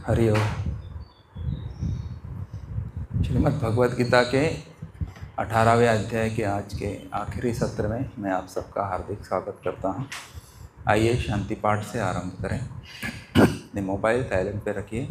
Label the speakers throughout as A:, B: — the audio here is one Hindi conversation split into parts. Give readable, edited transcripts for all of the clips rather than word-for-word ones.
A: हरि ओम। श्रीमद् भगवद गीता के 18वें अध्याय के आज के आखिरी सत्र में मैं आप सबका हार्दिक स्वागत करता हूँ। आइए शांति पाठ से आरंभ करें। अपने मोबाइल साइलेंट पे रखिए।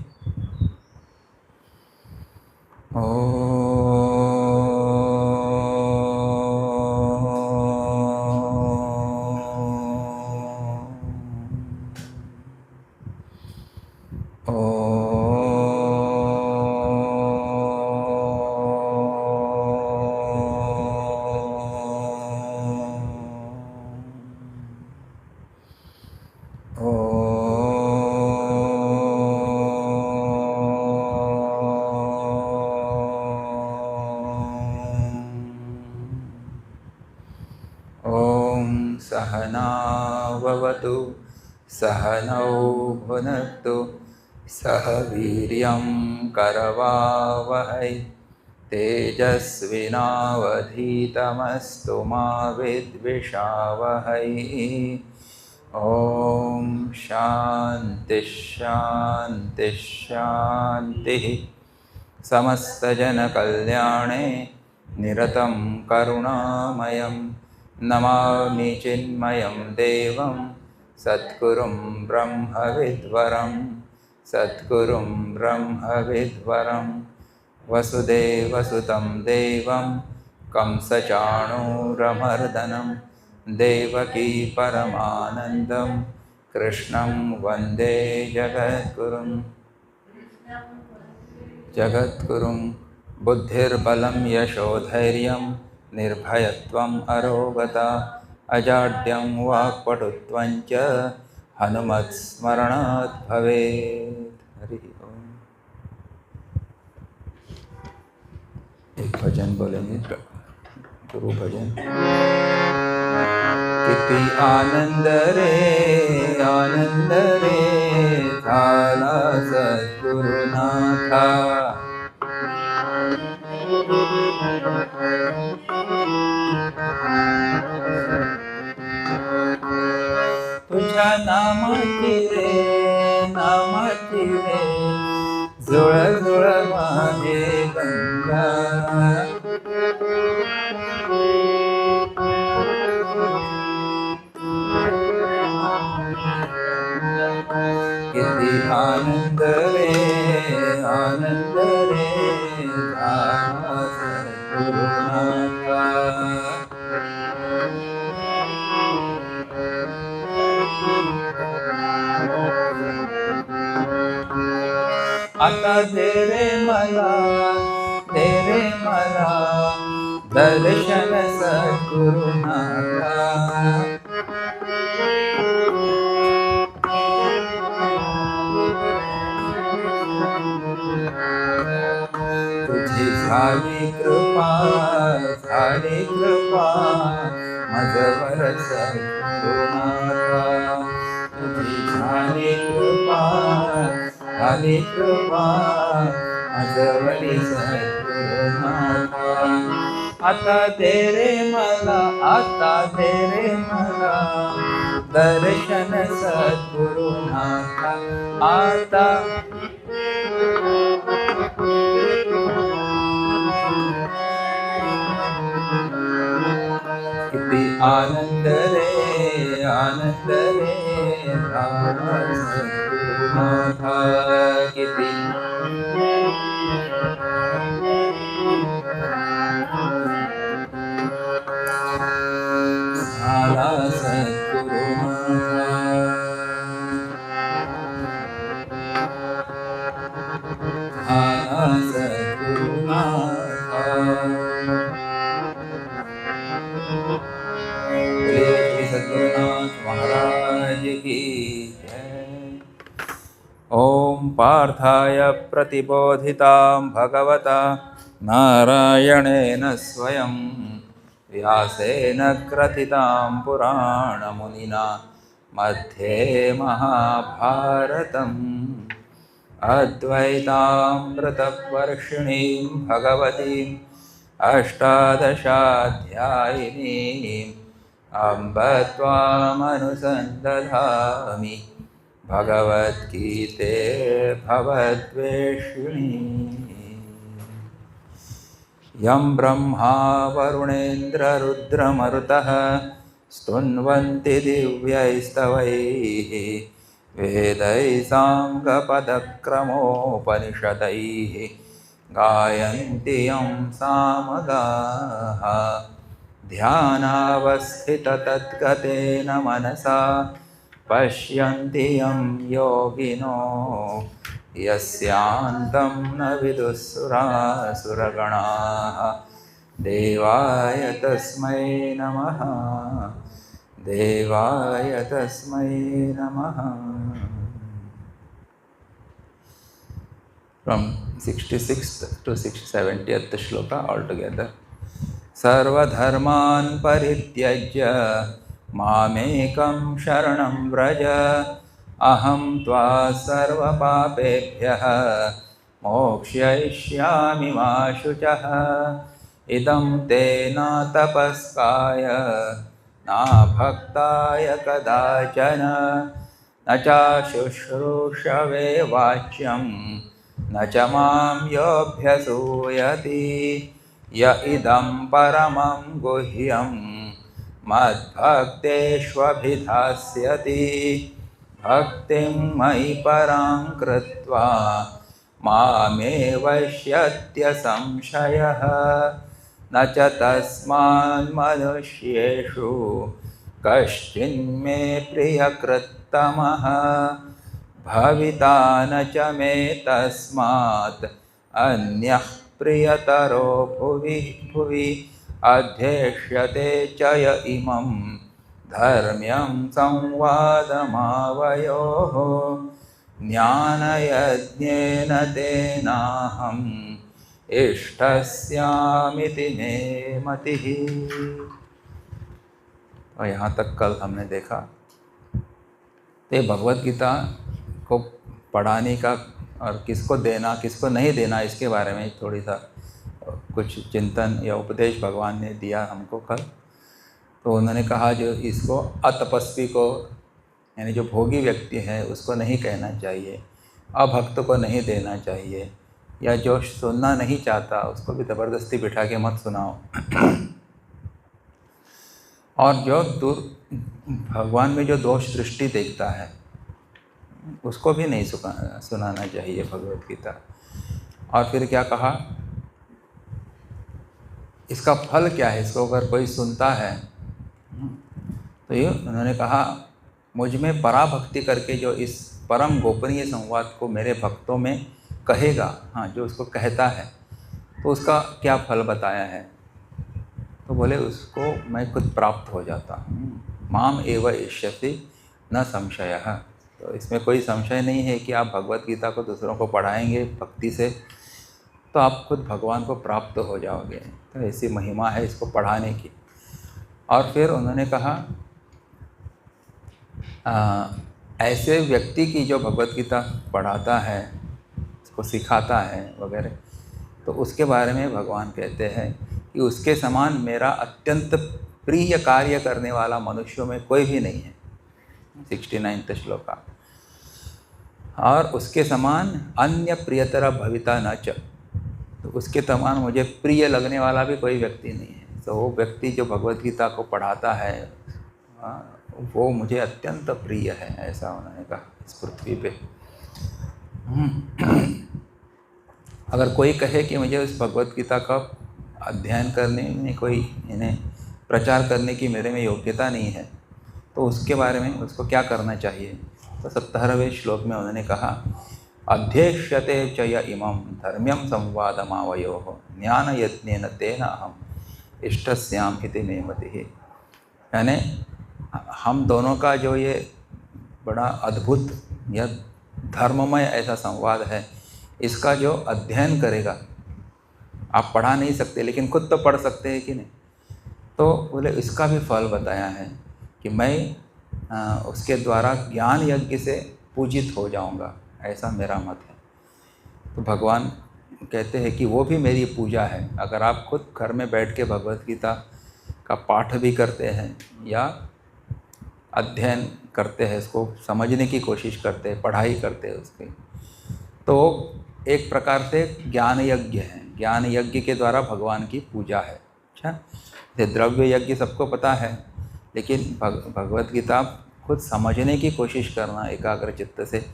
A: सहनाववतु सहनौ भुनक्तु सह वीर्यं करवावहै तेजस्विनावधीतमस्तु मा विद्विषावहै। ओम शांति शांति शांति। समस्तजनकल्याणे निरतं करुणामयं नमामि चिन्मयं देवं सद्गुरुं ब्रह्मविद्वरं सद्गुरुं ब्रह्मविद्वरं वसुदेवसुतं देवं कंसचाणूरमर्दनं देवकी परमानन्दं कृष्णं वन्दे जगद्गुरुं। बुद्धिर्बलं यशोधैर्यं निर्भयत्वम् अरोगता अजाड्यं वाक्पटुत्वं च हनुमत्स्मरणात् भवेत्। हरि ओम। एक भजन बोलेंगे, गुरु भजन। किती आनंद रे झाला सद्गुरुनाथा, तुझ्या नामाची रे जुळ जुळ माझे गंगा, किती आनंद रे झाला सद्गुरुनाथा। आता दे रे मला दर्शन सद्गुरुनाथा, तुझी झाली कृपा माझवर सद्गुरुनाथा, तुझी झाली कृपा माझवरी सद्गुरुनाथा। आता दे रे मला दर्शन सद्गुरुनाथा, आता किती आनंद रे झाला सद्गुरुनाथा, किती झाला सद्गुरुनाथा, झाला सद्गुरुनाथा। श्री सद्गुरुनाथ महाराज की जय। ओम पार्थाय प्रतिबोधितां भगवता नारायणेन स्वयं व्यासेन ग्रथितां पुराणमुनिना मध्ये महाभारतम् अद्वैतामृतवर्षिणीं भगवतीम् अष्टादशाध्यायिनीम् अम्ब त्वामनुसन्दधामि भगवद्गीते भवद्वेषिणी यं ब्रह्मा वरुणेन्द्ररुद्रमरुतः स्तुन्वन्ति दिव्यैस्तवैः वेदैः साङ्गपदक्रमोपनिषदैः गायन्ति यं सामगाः ध्यानावस्थिततद्गतेन मनसा पश्यन्ति यं योगिनो यस्यान्तं न विदुःसुरासुरगणाः देवाय तस्मै नमः देवाय तस्मै नमः। From 66th to 70th shloka altogether. सर्वधर्मान् परित्यज्य मामेकं शरणं व्रज अहं त्वा सर्वपापेभ्यः मोक्षयिष्यामि मा शुचः। इदं ते न तपस्काय न भक्ताय कदाचन न च शुश्रूषवे वाच्यं न च मां योऽभ्यसूयति य इदं परमं गुह्यं मद्भक्तेष्वभिधास्यति। भक्तिं मयि परां कृत्वा मामेवैष्यत्य संशयः न च तस्मान्मनुष्येषु कश्चिन्मे प्रियकृत्तमः भविता न च मे तस्मात् अन्यः प्रियतरो भुवि अध्यक्ष्यते च य इमं धर्म्यं संवादमावयोः ज्ञानयज्ञेन तेनाहम् इष्टस्यामिति मे मतिः। और यहाँ तक कल हमने देखा ते भगवत गीता को पढ़ाने का और किसको देना किसको नहीं देना इसके बारे में थोड़ी सा कुछ चिंतन या उपदेश भगवान ने दिया हमको कल। तो उन्होंने कहा जो इसको अतपस्वी को यानी जो भोगी व्यक्ति है उसको नहीं कहना चाहिए, अभक्त को नहीं देना चाहिए, या जो सुनना नहीं चाहता उसको भी ज़बरदस्ती बिठा के मत सुनाओ। और जो भगवान में जो दोष दृष्टि देखता है उसको भी नहीं सुनाना चाहिए भगवत गीता। और फिर क्या कहा, इसका फल क्या है, इसको अगर कोई सुनता है तो ये उन्होंने कहा मुझ में पराभक्ति करके जो इस परम गोपनीय संवाद को मेरे भक्तों में कहेगा, हाँ जो उसको कहता है तो उसका क्या फल बताया है। तो बोले उसको मैं खुद प्राप्त हो जाता हूँ। माम एव इष्यति न संशयः। तो इसमें कोई संशय नहीं है कि आप भगवत गीता को दूसरों को पढ़ाएंगे भक्ति से तो आप खुद भगवान को प्राप्त हो जाओगे। तो ऐसी महिमा है इसको पढ़ाने की। और फिर उन्होंने कहा ऐसे व्यक्ति की जो भगवत गीता पढ़ाता है, इसको सिखाता है वगैरह, तो उसके बारे में भगवान कहते हैं कि उसके समान मेरा अत्यंत प्रिय कार्य करने वाला मनुष्यों में कोई भी नहीं है। 69 श्लोका। और उसके समान अन्य प्रियतर भविता न च। तो उसके समान मुझे प्रिय लगने वाला भी कोई व्यक्ति नहीं है। तो वो व्यक्ति जो भगवत गीता को पढ़ाता है वो मुझे अत्यंत प्रिय है, ऐसा उन्होंने कहा इस पृथ्वी पे। अगर कोई कहे कि मुझे उस भगवत गीता का अध्ययन करने में कोई इन्हें प्रचार करने की मेरे में योग्यता नहीं है तो उसके बारे में उसको क्या करना चाहिए। तो 70वें श्लोक में उन्होंने कहा अध्यक्ष्यते च य इमं धर्म्यं संवादमावयोः ज्ञानयज्ञेन तेन अहम् इष्टस्याम इति मे मतिः। यानी हम दोनों का जो ये बड़ा अद्भुत या धर्ममय ऐसा संवाद है, इसका जो अध्ययन करेगा, आप पढ़ा नहीं सकते लेकिन खुद तो पढ़ सकते हैं कि नहीं, तो बोले इसका भी फल बताया है कि मैं उसके द्वारा ज्ञान यज्ञ से पूजित हो जाऊंगा, ऐसा मेरा मत है। तो भगवान कहते हैं कि वो भी मेरी पूजा है। अगर आप खुद घर में बैठ के भगवत गीता का पाठ भी करते हैं या अध्ययन करते हैं, इसको समझने की कोशिश करते हैं, पढ़ाई करते हैं उसकी, तो एक प्रकार से ज्ञान यज्ञ है। ज्ञान यज्ञ के द्वारा भगवान की पूजा है। अच्छा, जैसे द्रव्य यज्ञ सबको पता है, लेकिन भगवत गीता खुद समझने की कोशिश करना एकाग्र चित्त से,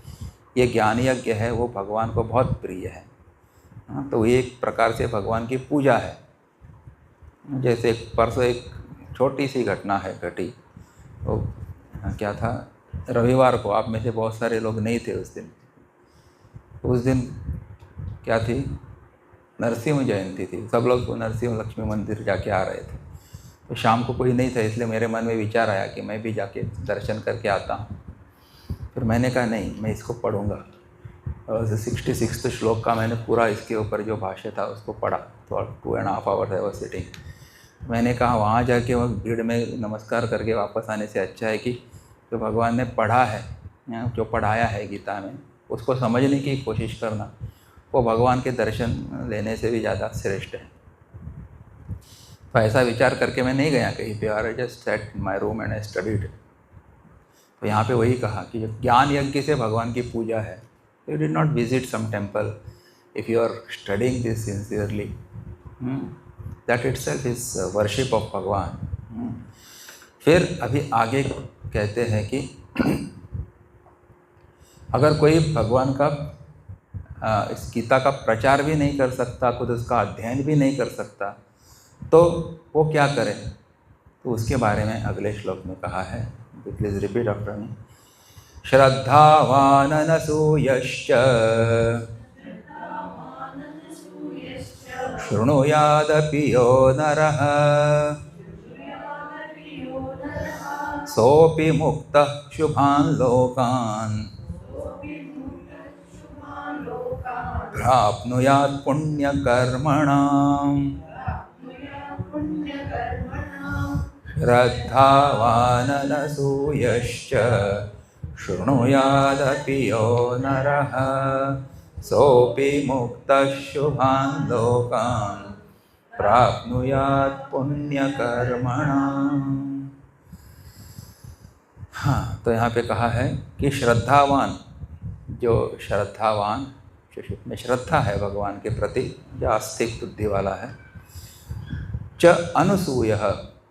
A: ये ज्ञान यज्ञ है, वो भगवान को बहुत प्रिय है। तो ये एक प्रकार से भगवान की पूजा है। जैसे परसों एक छोटी सी घटना है घटी, तो क्या था, रविवार को, आप में से बहुत सारे लोग नहीं थे उस दिन। उस दिन क्या थी, नरसिंह जयंती थी। सब लोग नरसिंह लक्ष्मी मंदिर जाके आ रहे थे। तो शाम को कोई नहीं था, इसलिए मेरे मन में विचार आया कि मैं भी जाके दर्शन करके आता हूँ। फिर मैंने कहा नहीं, मैं इसको पढ़ूँगा। और 66 श्लोक का मैंने पूरा इसके ऊपर जो भाष्य था उसको पढ़ा। तो 2.5 आवर्स है वो सिटिंग। मैंने कहा वहाँ जाके वो भीड़ में नमस्कार करके वापस आने से अच्छा है कि जो भगवान ने पढ़ा है, जो पढ़ाया है गीता में, उसको समझने की कोशिश करना, वो भगवान के दर्शन लेने से भी ज़्यादा श्रेष्ठ है। तो ऐसा विचार करके मैं नहीं गया कहीं पे, और just set my room and I studied. तो यहाँ पे वही कहा कि ज्ञान यज्ञ से भगवान की पूजा है। You did not visit some temple, if you are studying this sincerely, that itself is worship of भगवान। फिर अभी आगे कहते हैं कि अगर कोई भगवान का इस गीता का प्रचार भी नहीं कर सकता, खुद उसका अध्ययन भी नहीं कर सकता, तो वो क्या करे? तो उसके बारे में अगले श्लोक में कहा है। Please repeat after me. श्रद्धावान अनसूयश्च शृणुयादपि यो नरः सोऽपि मुक्तः शुभान् लोकान् प्राप्नुयात् पुण्यकर्मणाम्। श्रद्धावान् अनसूयश्च शृणुयादपि यो नरः सोऽपि मुक्तः शुभान् लोकान् प्राप्नुयात् पुण्यकर्मणाम्। हाँ, तो यहाँ पे कहा है कि श्रद्धावान, जो श्रद्धावान, में श्रद्धा है भगवान के प्रति, जो आस्तिक बुद्धि वाला है, च अनसूयः,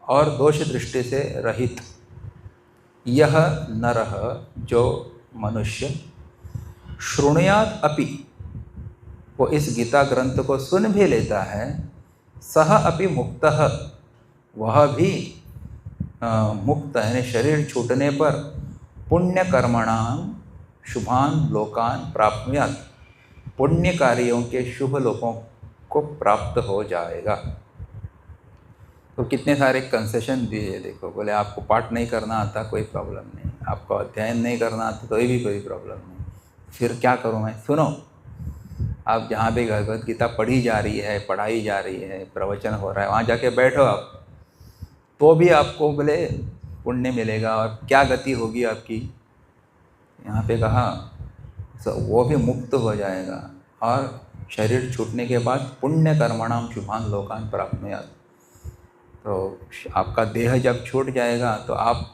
A: और दोष दृष्टि से रहित, यह नरः, जो मनुष्य, शृणुयात् अपि, वो इस गीता ग्रंथ को सुन भी लेता है, सह अपि मुक्तः, वह भी मुक्त है, शरीर छूटने पर पुण्य कर्मणाम शुभान लोकान प्राप्नुयात्, पुण्य कार्यों के शुभ लोकों को प्राप्त हो जाएगा। तो कितने सारे कंसेशन दिए, देखो, बोले आपको पाठ नहीं करना आता कोई प्रॉब्लम नहीं, आपको अध्ययन नहीं करना आता तो ये भी कोई प्रॉब्लम नहीं, फिर क्या करूँ मैं? सुनो, आप जहाँ भी भगवत गीता पढ़ी जा रही है, पढ़ाई जा रही है, प्रवचन हो रहा है, वहाँ जाके बैठो आप, तो भी आपको बोले पुण्य मिलेगा। और क्या गति होगी आपकी? यहाँ पे कहा वो भी मुक्त हो जाएगा, और शरीर छूटने के बाद पुण्य कर्मणाम शुभान लोकान प्राप्नुयात्। तो आपका देह जब छूट जाएगा तो आप,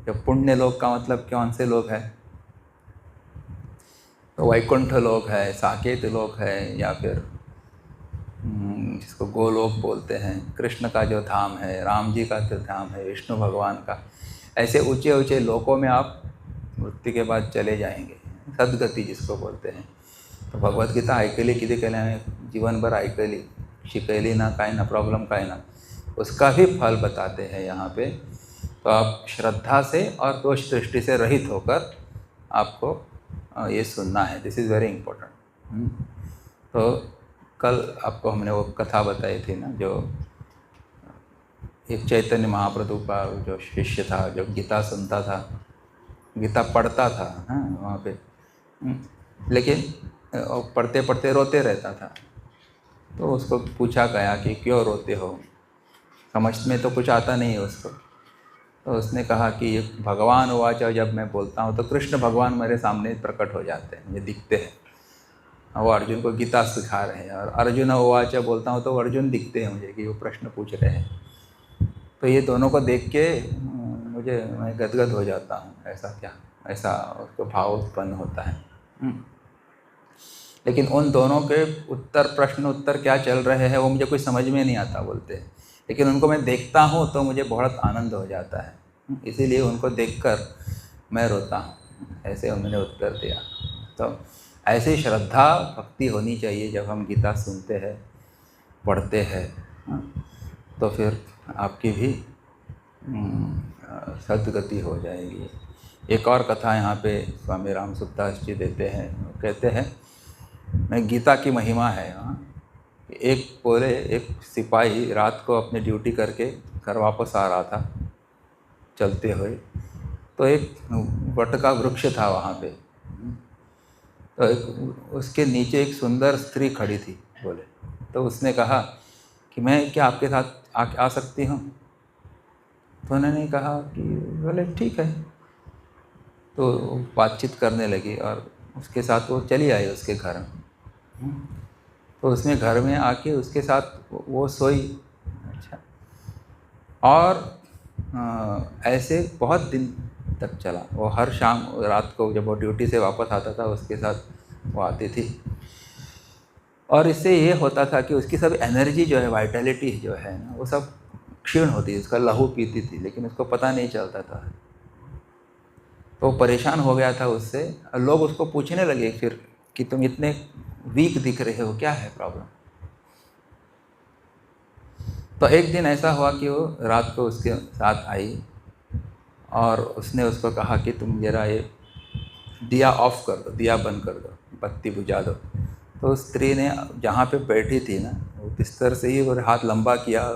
A: जब पुण्य लोक का मतलब कौन से लोग हैं? तो वैकुंठ लोक है, साकेत लोक है, या फिर जिसको गोलोक बोलते हैं, कृष्ण का जो धाम है, राम जी का जो धाम है, विष्णु भगवान का, ऐसे ऊंचे ऊंचे लोकों में आप मृत्यु के बाद चले जाएंगे, सदगति जिसको बोलते हैं। तो भगवत गीता ऐकली किती केल्याने, जीवनभर ऐकली, शिकली ना, काय ना प्रॉब्लम काय ना, उसका भी फल बताते हैं यहाँ पे। तो आप श्रद्धा से और दोष दृष्टि से रहित होकर आपको ये सुनना है। This is very important. तो कल आपको हमने वो कथा बताई थी ना, जो एक चैतन्य महाप्रभु का जो शिष्य था, जो गीता सुनता था, गीता पढ़ता था, हाँ, वहाँ पे, लेकिन पढ़ते पढ़ते रोते रहता था। तो उसको पूछा गया कि क्यों रोते हो? समझ में तो कुछ आता नहीं है उसको। तो उसने कहा कि ये भगवान उवाच, जब मैं बोलता हूँ तो कृष्ण भगवान मेरे सामने प्रकट हो जाते हैं, मुझे दिखते हैं। वो अर्जुन को गीता सिखा रहे हैं, और अर्जुन उवाच बोलता हूँ तो अर्जुन दिखते हैं मुझे कि वो प्रश्न पूछ रहे हैं। तो ये दोनों को देख के मैं गदगद हो जाता हूँ, ऐसा क्या, ऐसा उसको भाव उत्पन्न होता है। लेकिन उन दोनों के प्रश्न उत्तर क्या चल रहे हैं वो मुझे कुछ समझ में नहीं आता बोलते हैं, लेकिन उनको मैं देखता हूँ तो मुझे बहुत आनंद हो जाता है, इसीलिए उनको देखकर मैं रोता हूँ, ऐसे उन्होंने उत्तर दिया। तो ऐसी श्रद्धा भक्ति होनी चाहिए जब हम गीता सुनते हैं, पढ़ते हैं, तो फिर आपकी भी सद्गति हो जाएगी। एक और कथा यहाँ पे स्वामी राम सुखदास जी देते हैं, वो कहते हैं, मैं गीता की महिमा है एक सिपाही रात को अपनी ड्यूटी करके घर वापस आ रहा था चलते हुए, तो एक वट का वृक्ष था वहाँ पे, तो उसके नीचे एक सुंदर स्त्री खड़ी थी बोले। तो उसने कहा कि मैं क्या आपके साथ आ सकती हूँ? तो उन्होंने कहा कि बोले ठीक है। तो बातचीत करने लगी और उसके साथ वो चली आई उसके घर में। तो उसने घर में आके उसके साथ वो सोई। अच्छा, और ऐसे बहुत दिन तक चला। वो हर शाम रात को जब वो ड्यूटी से वापस आता था उसके साथ वो आती थी, और इससे ये होता था कि उसकी सब एनर्जी जो है, वाइटलिटी जो है ना, वो सब क्षीण होती, उसका लहू पीती थी, लेकिन उसको पता नहीं चलता था। तो परेशान हो गया था उससे। लोग उसको पूछने लगे फिर कि तुम इतने वीक दिख रहे हो, क्या है प्रॉब्लम? तो एक दिन ऐसा हुआ कि वो रात को उसके साथ आई और उसने उसको कहा कि तुम जरा ये दिया ऑफ कर दो, दिया बंद कर दो, बत्ती बुझा दो। तो स्त्री ने जहाँ पे बैठी थी ना, वो बिस्तर से ही वो हाथ लंबा किया,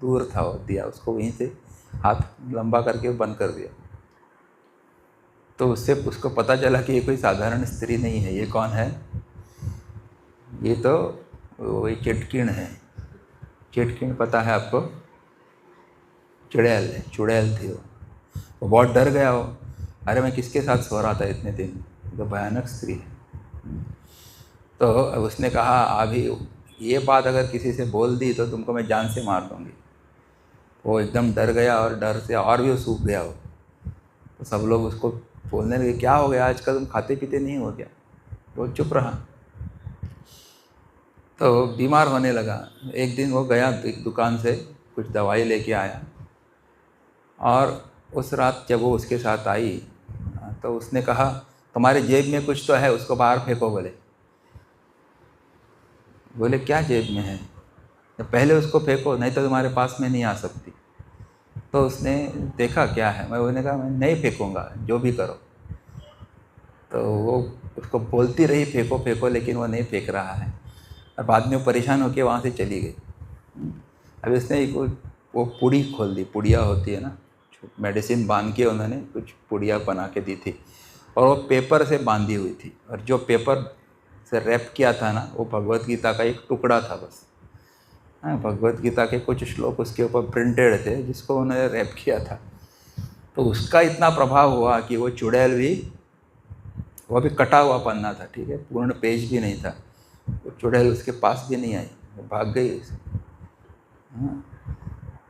A: दूर था वो दिया, उसको वहीं से हाथ लंबा करके बंद कर दिया। तो उससे उसको पता चला कि ये कोई साधारण स्त्री नहीं है। ये कौन है? ये तो वही चिटकिण है। चिटकिण पता है आपको? चुड़ैल है, चुड़ैल थी वो बहुत डर गया वो। अरे मैं किसके साथ सो रहा था इतने दिन, तो भयानक स्त्री है। तो उसने कहा अभी ये बात अगर किसी से बोल दी तो तुमको मैं जान से मार दूँगी। वो एकदम डर गया और डर से और भी वो सूख गया वो। तो सब लोग उसको बोलने लगे, क्या हो गया आजकल, तुम खाते पीते नहीं हो क्या? वो चुप रहा। तो बीमार होने लगा। एक दिन वो गया एक दुकान से कुछ दवाई लेके आया, और उस रात जब वो उसके साथ आई तो उसने कहा तुम्हारे जेब में कुछ तो है, उसको बाहर फेंको। बोले क्या जेब में है? तो पहले उसको फेंको, नहीं तो तुम्हारे पास में नहीं आ सकती। तो उसने देखा क्या है, मैंने कहा मैं नहीं फेंकूँगा, जो भी करो। तो वो उसको बोलती रही फेंको फेंको, लेकिन वो नहीं फेंक रहा है, और बाद में परेशान होकर वहाँ से चली गई। अभी उसने एक वो पुड़ी खोल दी, पुड़िया होती है ना, मेडिसिन बांध के उन्होंने कुछ पुड़िया बना के दी थी, और वो पेपर से बांधी हुई थी, और जो पेपर से रैप किया था ना, वो भगवत गीता का एक टुकड़ा था बस। हाँ, भगवत गीता के कुछ श्लोक उसके ऊपर प्रिंटेड थे जिसको उन्होंने रैप किया था। तो उसका इतना प्रभाव हुआ कि वो चुड़ैल भी, वो भी कटा हुआ पन्ना था, ठीक है, पूर्ण पेज भी नहीं था, वो चुड़ैल उसके पास भी नहीं आई, वो भाग गई उसे।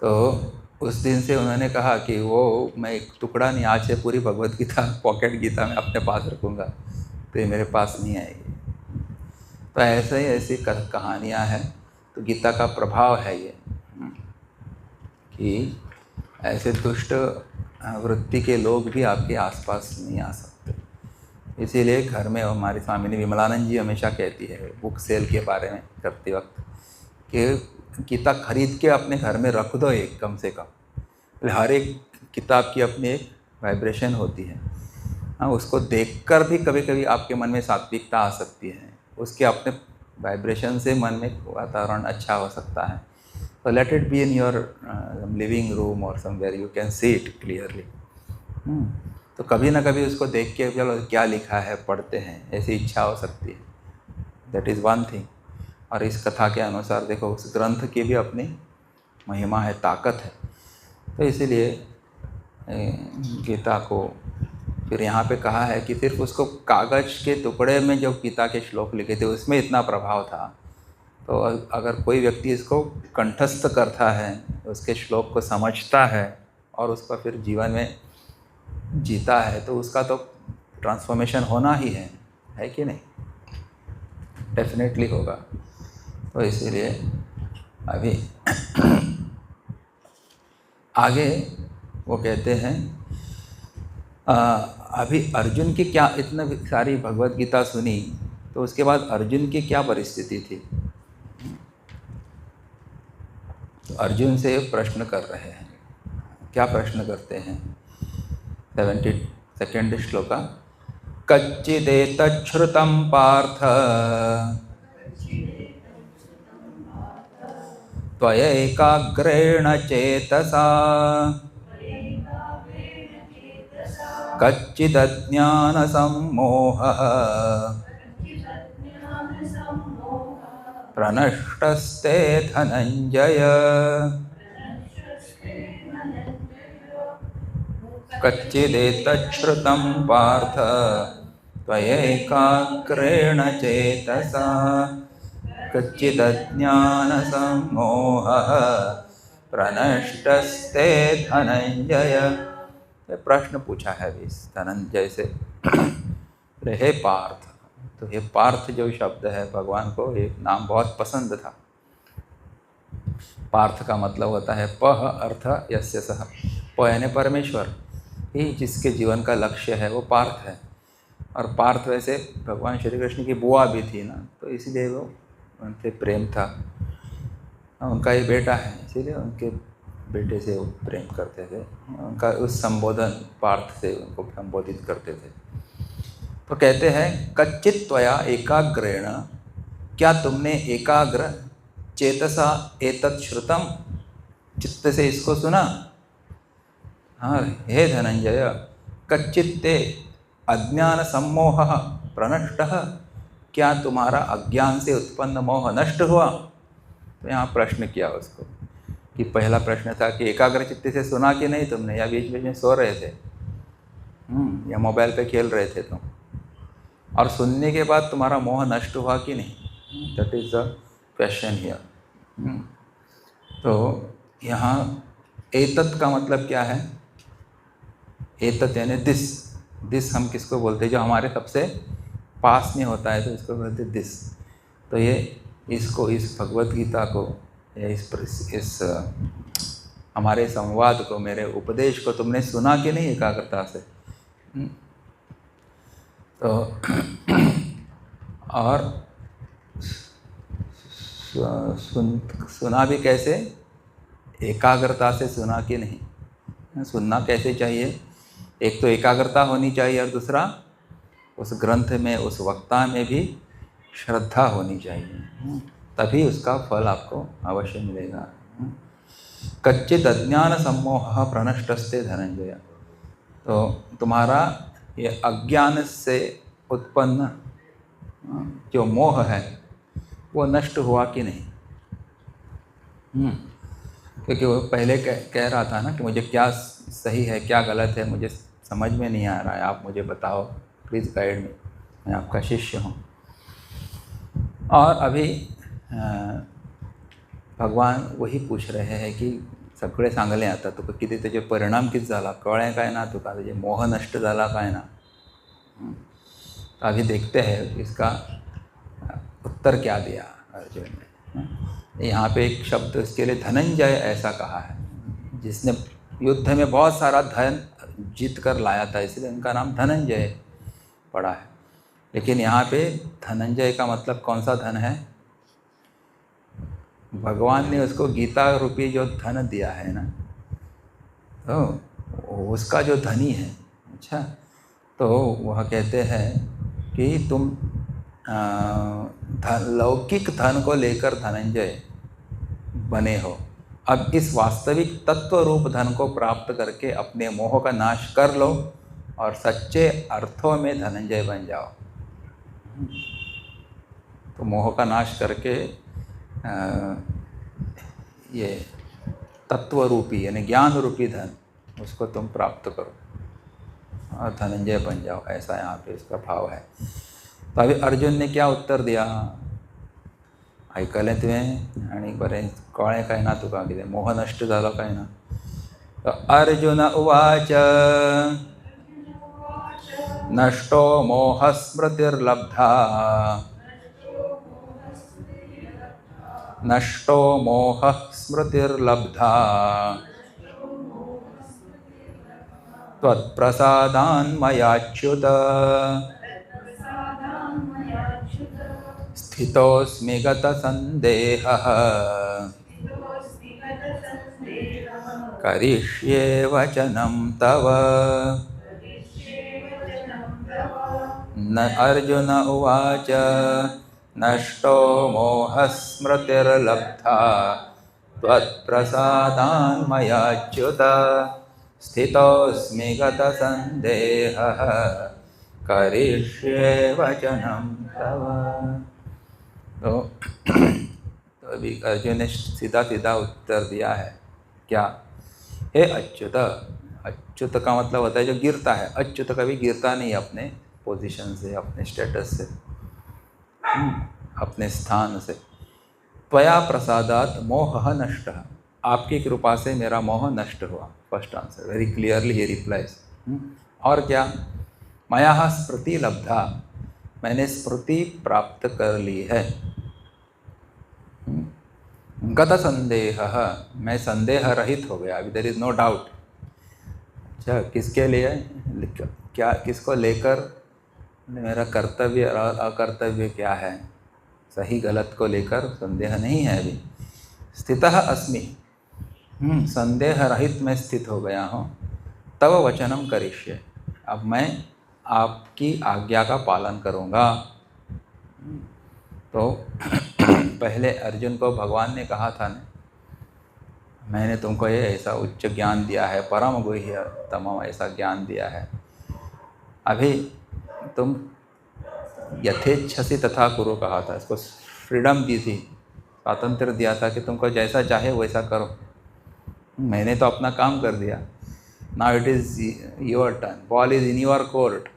A: तो उस दिन से उन्होंने कहा कि वो मैं एक टुकड़ा नहीं, आज से पूरी भगवत गीता पॉकेट गीता में अपने पास रखूँगा, तो ये मेरे पास नहीं आएगी। तो ऐसे ही ऐसी कहानियाँ हैं। तो गीता का प्रभाव है ये कि ऐसे दुष्ट वृत्ति के लोग भी आपके आसपास नहीं आ सकते। इसीलिए घर में हमारी स्वामिनी विमलानंद जी हमेशा कहती है बुक सेल के बारे में करते वक्त कि किताब खरीद के अपने घर में रख दो एक, कम से कम। हर एक किताब की अपनी एक वाइब्रेशन होती है। हाँ, उसको देखकर भी कभी कभी आपके मन में सात्विकता आ सकती है, उसके अपने वाइब्रेशन से मन में वातावरण अच्छा हो सकता है। तो let it be in your living room और somewhere you can see it clearly. तो कभी ना कभी उसको देख के चलो क्या लिखा है पढ़ते हैं, ऐसी इच्छा हो सकती है। That is one thing. और इस कथा के अनुसार देखो उस ग्रंथ की भी अपनी महिमा है, ताकत है। तो इसीलिए गीता को फिर यहाँ पे कहा है कि सिर्फ उसको कागज़ के टुकड़े में जो गीता के श्लोक लिखे थे उसमें इतना प्रभाव था, तो अगर कोई व्यक्ति इसको कंठस्थ करता है, उसके श्लोक को समझता है और उसका फिर जीवन में जीता है तो उसका तो ट्रांसफॉर्मेशन होना ही है कि नहीं? डेफिनेटली होगा। तो इसीलिए अभी आगे वो कहते हैं अभी अर्जुन की क्या, इतनी सारी भगवत गीता सुनी तो उसके बाद अर्जुन की क्या परिस्थिति थी? तो अर्जुन से प्रश्न कर रहे हैं। क्या प्रश्न करते हैं? 72 श्लोका। कच्चिदेतच्छ्रुतं पार्थ त्वयैकाग्रेण चेतसा कच्चिदज्ञानसम्मोहः प्रनष्टस्ते धनञ्जय। कच्चिदेतच्छ्रुतं पार्थ त्वयैकाग्रेण चेतसा कच्चिदज्ञानसम्मोहः प्रनष्टस्ते धनंजय। प्रश्न पूछा है इस धनंजय से। हे पार्थ, तो ये पार्थ जो शब्द है भगवान को ये नाम बहुत पसंद था। पार्थ का मतलब होता है पह अर्थ यस्य सह। प यानी परमेश्वर ही जिसके जीवन का लक्ष्य है वो पार्थ है। और पार्थ वैसे भगवान श्री कृष्ण की बुआ भी थी ना, तो इसीलिए वो उनसे प्रेम था। उनका ये बेटा है इसीलिए उनके बेटे से वो प्रेम करते थे। उनका उस संबोधन पार्थ से उनको संबोधित करते थे। तो कहते हैं कच्चित त्वया एकाग्रेण, क्या तुमने एकाग्र चेतसा एतत् श्रुतम, चित्त से इसको सुना? हाँ हे धनंजय, कच्चित्ते अज्ञान सम्मोहः प्रनष्टः, क्या तुम्हारा अज्ञान से उत्पन्न मोह नष्ट हुआ? तो यहाँ प्रश्न किया उसको कि पहला प्रश्न था कि एकाग्र चित्त से सुना कि नहीं तुमने, या बीच बीच में सो रहे थे या मोबाइल पे खेल रहे थे तुम, और सुनने के बाद तुम्हारा मोह नष्ट हुआ कि नहीं? That is the question here. तो यहाँ एतत् का मतलब क्या है? एतत् यानी दिस हम किसको बोलते हैं? जो हमारे सबसे पास में होता है तो इसको बोलते दिस। तो ये इसको, इस भगवत गीता को या इस हमारे संवाद को, मेरे उपदेश को तुमने सुना कि नहीं एकाग्रता से? तो और सुना भी कैसे? एकाग्रता से सुना कि नहीं? सुनना कैसे चाहिए? एक तो एकाग्रता होनी चाहिए और दूसरा उस ग्रंथ में, उस वक्ता में भी श्रद्धा होनी चाहिए, तभी उसका फल आपको अवश्य मिलेगा। कच्चित अज्ञान सम्मोह प्रनष्टस्ते धनंजय। तो तुम्हारा ये अज्ञान से उत्पन्न जो मोह है वो नष्ट हुआ कि नहीं? क्योंकि वो पहले कह रहा था ना कि मुझे क्या सही है क्या गलत है मुझे समझ में नहीं आ रहा है, आप मुझे बताओ, प्लीज़ गाइड मी, मैं आपका शिष्य हूँ। और अभी भगवान वही पूछ रहे हैं की सगळे सांगले आता तुका किती त्याचे परिणाम किती झाला, कळ्ळें काय ना तुका, तुझे मोह नष्ट झाला काय ना? तो अभी देखते हैं इसका उत्तर क्या दिया अर्जुन ने। यहाँ पे एक शब्द इसके लिए धनंजय ऐसा कहा है, जिसने युद्ध में बहुत सारा धन जीत कर लाया था, इसलिए उनका नाम धनंजय पड़ा है। लेकिन यहाँ पे धनंजय का मतलब कौन सा धन है? भगवान ने उसको गीता रूपी जो धन दिया है ना, तो उसका जो धनी है। अच्छा, तो वह कहते हैं कि तुम लौकिक धन को लेकर धनंजय बने हो, अब इस वास्तविक तत्व रूप धन को प्राप्त करके अपने मोह का नाश कर लो और सच्चे अर्थों में धनंजय बन जाओ। तो मोह का नाश करके ये तत्व रूपी यानी ज्ञान रूपी धन उसको तुम प्राप्त करो और धनंजय बन जाओ, ऐसा यहाँ पे इसका भाव है। तो अभी अर्जुन ने क्या उत्तर दिया? ऐकलें तुवें आणि बरें कळ्ळें काय ना तुका, कितें मोह नष्ट जालो काय ना? तो अर्जुन उवाच नष्टो मोहस्मृतिर्लब्धा नष्टो मोहः स्मृतिर्लब्धा त्वत्प्रसादान्मयाच्युत स्थितोऽस्मि गतसन्देहः करिष्ये वचनं तव। न अर्जुन उवाच नष्टो मोहः स्मृतिर्लब्धा त्वत्प्रसादान्मयाच्युत स्थितोऽस्मि गतसन्देहः करिष्ये वचनं तव। तो अभी अर्जुन ने सीधा सीधा उत्तर दिया है क्या? हे अच्युत। अच्युत का मतलब होता है जो गिरता है। अच्युत कभी गिरता नहीं अपने पोजीशन से, अपने स्टेटस से, अपने स्थान से। त्वया प्रसादात मोह नष्ट। आपकी कृपा से मेरा मोह नष्ट हुआ। फर्स्ट आंसर, वेरी क्लियरली ही रिप्लाइज। और क्या? मया स्मृति लब्धा, मैंने स्मृति प्राप्त कर ली है। गत संदेह, मैं संदेह रहित हो गया। अभी देयर इज नो डाउट। अच्छा, किसके लिए? क्या, किसको लेकर? मेरा कर्तव्य और अकर्तव्य क्या है, सही गलत को लेकर संदेह नहीं है अभी। स्थितः अस्मि, संदेह रहित मैं स्थित हो गया हूँ। तव वचनम करिष्ये, अब मैं आपकी आज्ञा का पालन करूँगा। तो पहले अर्जुन को भगवान ने कहा था ना, मैंने तुमको ये ऐसा उच्च ज्ञान दिया है, परम गुह्य तमम ऐसा ज्ञान दिया है, अभी तुम यथेच्छसि तथा कुरु कहा था। इसको फ्रीडम दी थी, स्वातंत्र दिया था कि तुमको जैसा चाहे वैसा करो। मैंने तो अपना काम कर दिया। Now it is your turn, ball is in your court.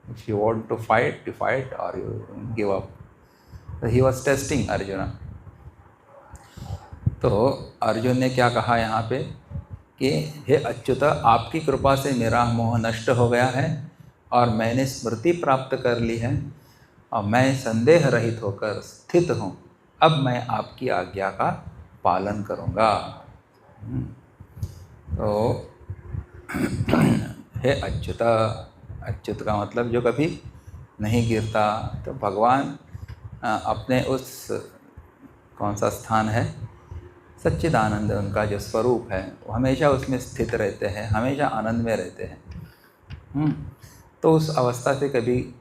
A: If you want to fight, you fight, और यू गिव अप। तो ही वॉज टेस्टिंग अर्जुन। तो अर्जुन ने क्या कहा यहाँ पे कि हे अच्युत, आपकी कृपा से मेरा मोह नष्ट हो गया है और मैंने स्मृति प्राप्त कर ली है और मैं संदेह रहित होकर स्थित हूँ। अब मैं आपकी आज्ञा का पालन करूँगा। तो हे अच्युत, अच्युत का मतलब जो कभी नहीं गिरता। तो भगवान अपने उस कौन सा स्थान है, सच्चिदानंद उनका जो स्वरूप है, वो हमेशा उसमें स्थित रहते हैं, हमेशा आनंद में रहते हैं। तो उस अवस्था से कभी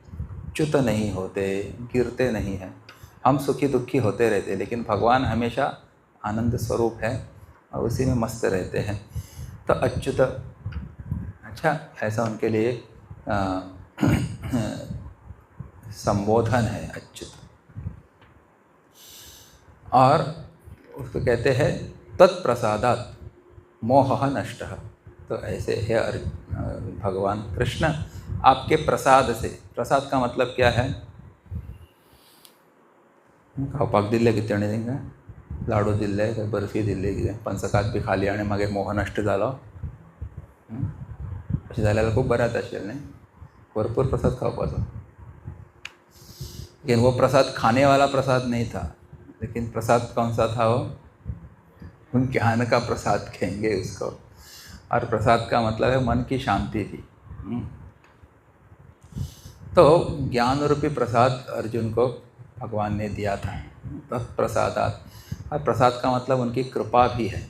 A: च्युत नहीं होते, गिरते नहीं हैं। हम सुखी दुखी होते रहते, लेकिन भगवान हमेशा आनंद स्वरूप है और उसी में मस्त रहते हैं। तो अच्युत, अच्छा, ऐसा उनके लिए संबोधन है अच्युत। और उसको कहते हैं तत्प्रसादात मोह नष्ट। तो ऐसे है भगवान कृष्ण आपके प्रसाद से। प्रसाद का मतलब क्या है? खावपाक दिले कितने देंगे, लाडू दिले, बर्फी दिले, कितें पंचखाद बी खाली आणि मागीर मोह नष्ट जालो, अशें जाल्यार खूब बरें आशिल्लें न्ही। भरपूर प्रसाद खावपाचो। लेकिन वो प्रसाद खाने वाला प्रसाद नहीं था, लेकिन प्रसाद कौन सा था? वो ज्ञान का प्रसाद कहेंगे उसको। और प्रसाद का मतलब है मन की शांति थी। तो ज्ञान रूपी प्रसाद अर्जुन को भगवान ने दिया था, तत्प्रसादात। और प्रसाद का मतलब उनकी कृपा भी है।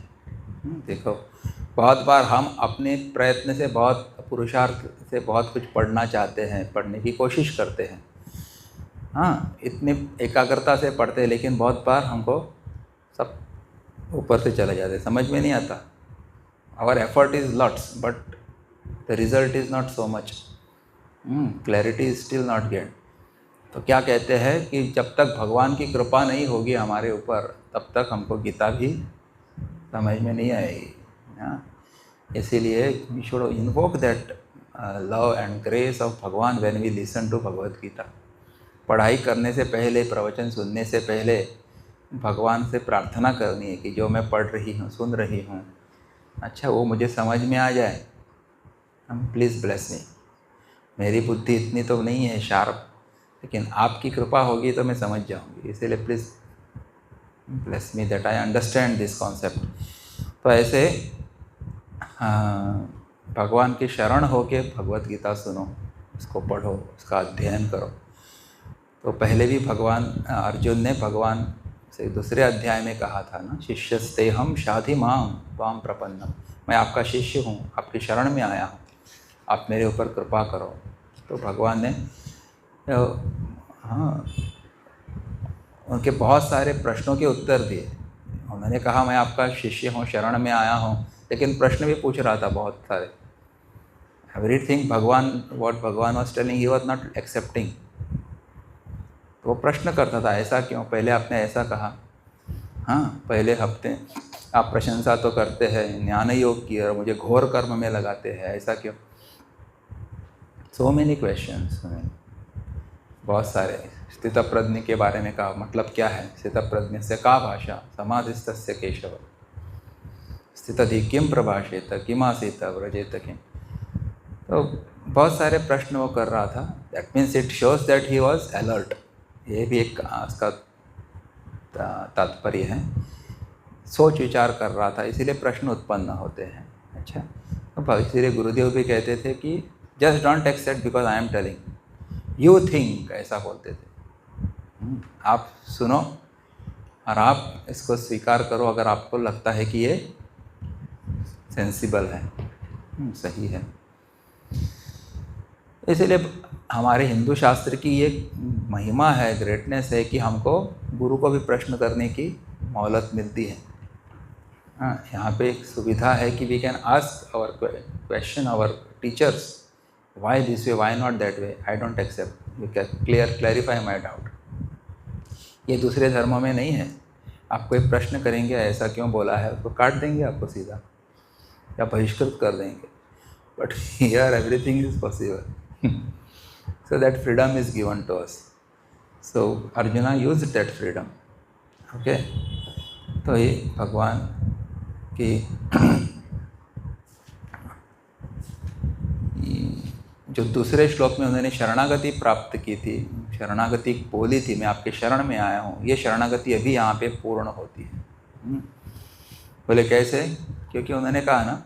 A: देखो, बहुत बार हम अपने प्रयत्न से, बहुत पुरुषार्थ से बहुत कुछ पढ़ना चाहते हैं, पढ़ने की कोशिश करते हैं, हाँ, इतनी एकाग्रता से पढ़ते हैं, लेकिन बहुत बार हमको सब ऊपर से चले जाते, समझ में नहीं आता। Our effort is lots but the result is not so much, clarity is still not get. तो क्या कहते हैं कि जब तक भगवान की कृपा नहीं होगी हमारे ऊपर, तब तक हमको गीता भी समझ में नहीं आएगी। हाँ, इसीलिए we should invoke that love and grace of Bhagwan when we listen to Bhagavad Gita. पढ़ाई करने से पहले, प्रवचन सुनने से पहले भगवान से प्रार्थना करनी है कि जो मैं पढ़ रही हूँ, सुन रही हूँ, अच्छा वो मुझे समझ में आ जाए, प्लीज़ ब्लेस मी। मेरी बुद्धि इतनी तो नहीं है शार्प, लेकिन आपकी कृपा होगी तो मैं समझ जाऊंगी, इसीलिए please bless me that I understand this concept. तो ऐसे भगवान की शरण होके भगवत गीता सुनो, उसको पढ़ो, उसका अध्ययन करो। तो पहले भी भगवान अर्जुन ने भगवान से दूसरे अध्याय में कहा था ना, शिष्यस्तेहम शाधि माम त्वाम प्रपन्नम, मैं आपका शिष्य हूँ, आपकी शरण में आया हूँ, आप मेरे ऊपर कृपा करो। तो भगवान ने हाँ उनके बहुत सारे प्रश्नों के उत्तर दिए। उन्होंने कहा मैं आपका शिष्य हूँ, शरण में आया हूँ, लेकिन प्रश्न भी पूछ रहा था बहुत सारे। एवरीथिंग भगवान, व्हाट भगवान was telling, he was not accepting. तो वो प्रश्न करता था, ऐसा क्यों, पहले आपने ऐसा कहा, हाँ पहले हफ्ते आप प्रशंसा तो करते हैं ज्ञान योग की और मुझे घोर कर्म में लगाते हैं, ऐसा क्यों। सो मेनी क्वेश्चंस, बहुत सारे। स्थितप्रज्ञ के बारे में कहा, मतलब क्या है स्थितप्रज्ञ से, का भाषा समाधिस्तस्य केशव, स्थितधि किम प्रभाषेत किमासीत व्रजेत किम। तो बहुत सारे प्रश्न वो कर रहा था। That means it shows that he was alert, ये भी एक उसका तात्पर्य है। सोच विचार कर रहा था, इसीलिए प्रश्न उत्पन्न होते हैं। अच्छा, तो इसीलिए गुरुदेव भी कहते थे कि just don't accept because I am telling, you think, ऐसा बोलते थे। आप सुनो और आप इसको स्वीकार करो अगर आपको लगता है कि ये सेंसिबल है, सही है। इसलिए हमारे हिंदू शास्त्र की ये महिमा है, ग्रेटनेस है कि हमको गुरु को भी प्रश्न करने की मोहलत मिलती है। हाँ, यहाँ पे एक सुविधा है कि we can ask our question our teachers, why this way, why not that way, I don't accept, you can clarify my doubt. ये दूसरे धर्मों में नहीं है। आप कोई प्रश्न करेंगे ऐसा क्यों बोला है, उसको काट देंगे आपको सीधा या बहिष्कृत कर देंगे। But here everything is possible, so that freedom is given to us. So Arjuna used that freedom. Okay, तो ये भगवान की जो दूसरे श्लोक में उन्होंने शरणागति प्राप्त की थी, शरणागति बोली थी, मैं आपके शरण में आया हूँ, ये शरणागति अभी यहाँ पे पूर्ण होती है। बोले कैसे, क्योंकि उन्होंने कहा ना,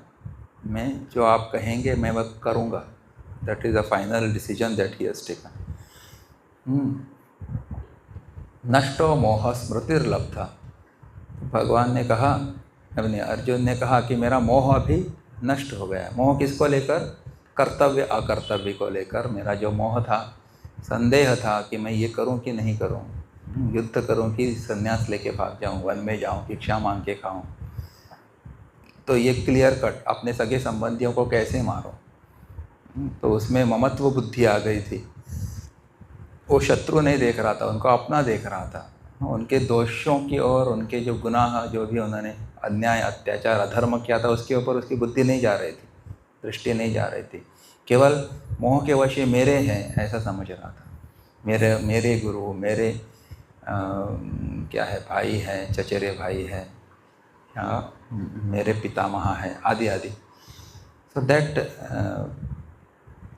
A: मैं जो आप कहेंगे मैं वह करूँगा, that is a final decision that he has taken. नष्टो मोह स्मृतिर्लब्धा, भगवान ने कहा, अपने अर्जुन ने कहा कि मेरा मोह अभी नष्ट हो गया। मोह किसको लेकर, कर्तव्य अकर्तव्य को लेकर मेरा जो मोह था, संदेह था कि मैं ये करूं कि नहीं करूं, युद्ध करूं कि संन्यास लेके भाग जाऊं, वन में जाऊं, भिक्षा मांग के खाऊं, तो ये क्लियर कट, अपने सगे संबंधियों को कैसे मारो, तो उसमें ममत्व बुद्धि आ गई थी। वो शत्रु नहीं देख रहा था, उनको अपना देख रहा था। उनके दोषों की और उनके जो गुनाह, जो भी उन्होंने अन्याय अत्याचार अधर्म किया था, उसके ऊपर उसकी बुद्धि नहीं जा रही थी, दृष्टि नहीं जा रही थी। केवल मोह के वश मेरे हैं ऐसा समझ रहा था। मेरे गुरु, मेरे क्या है, भाई हैं, चचेरे भाई हैं, या मेरे पितामह हैं, आदि आदि। सो दैट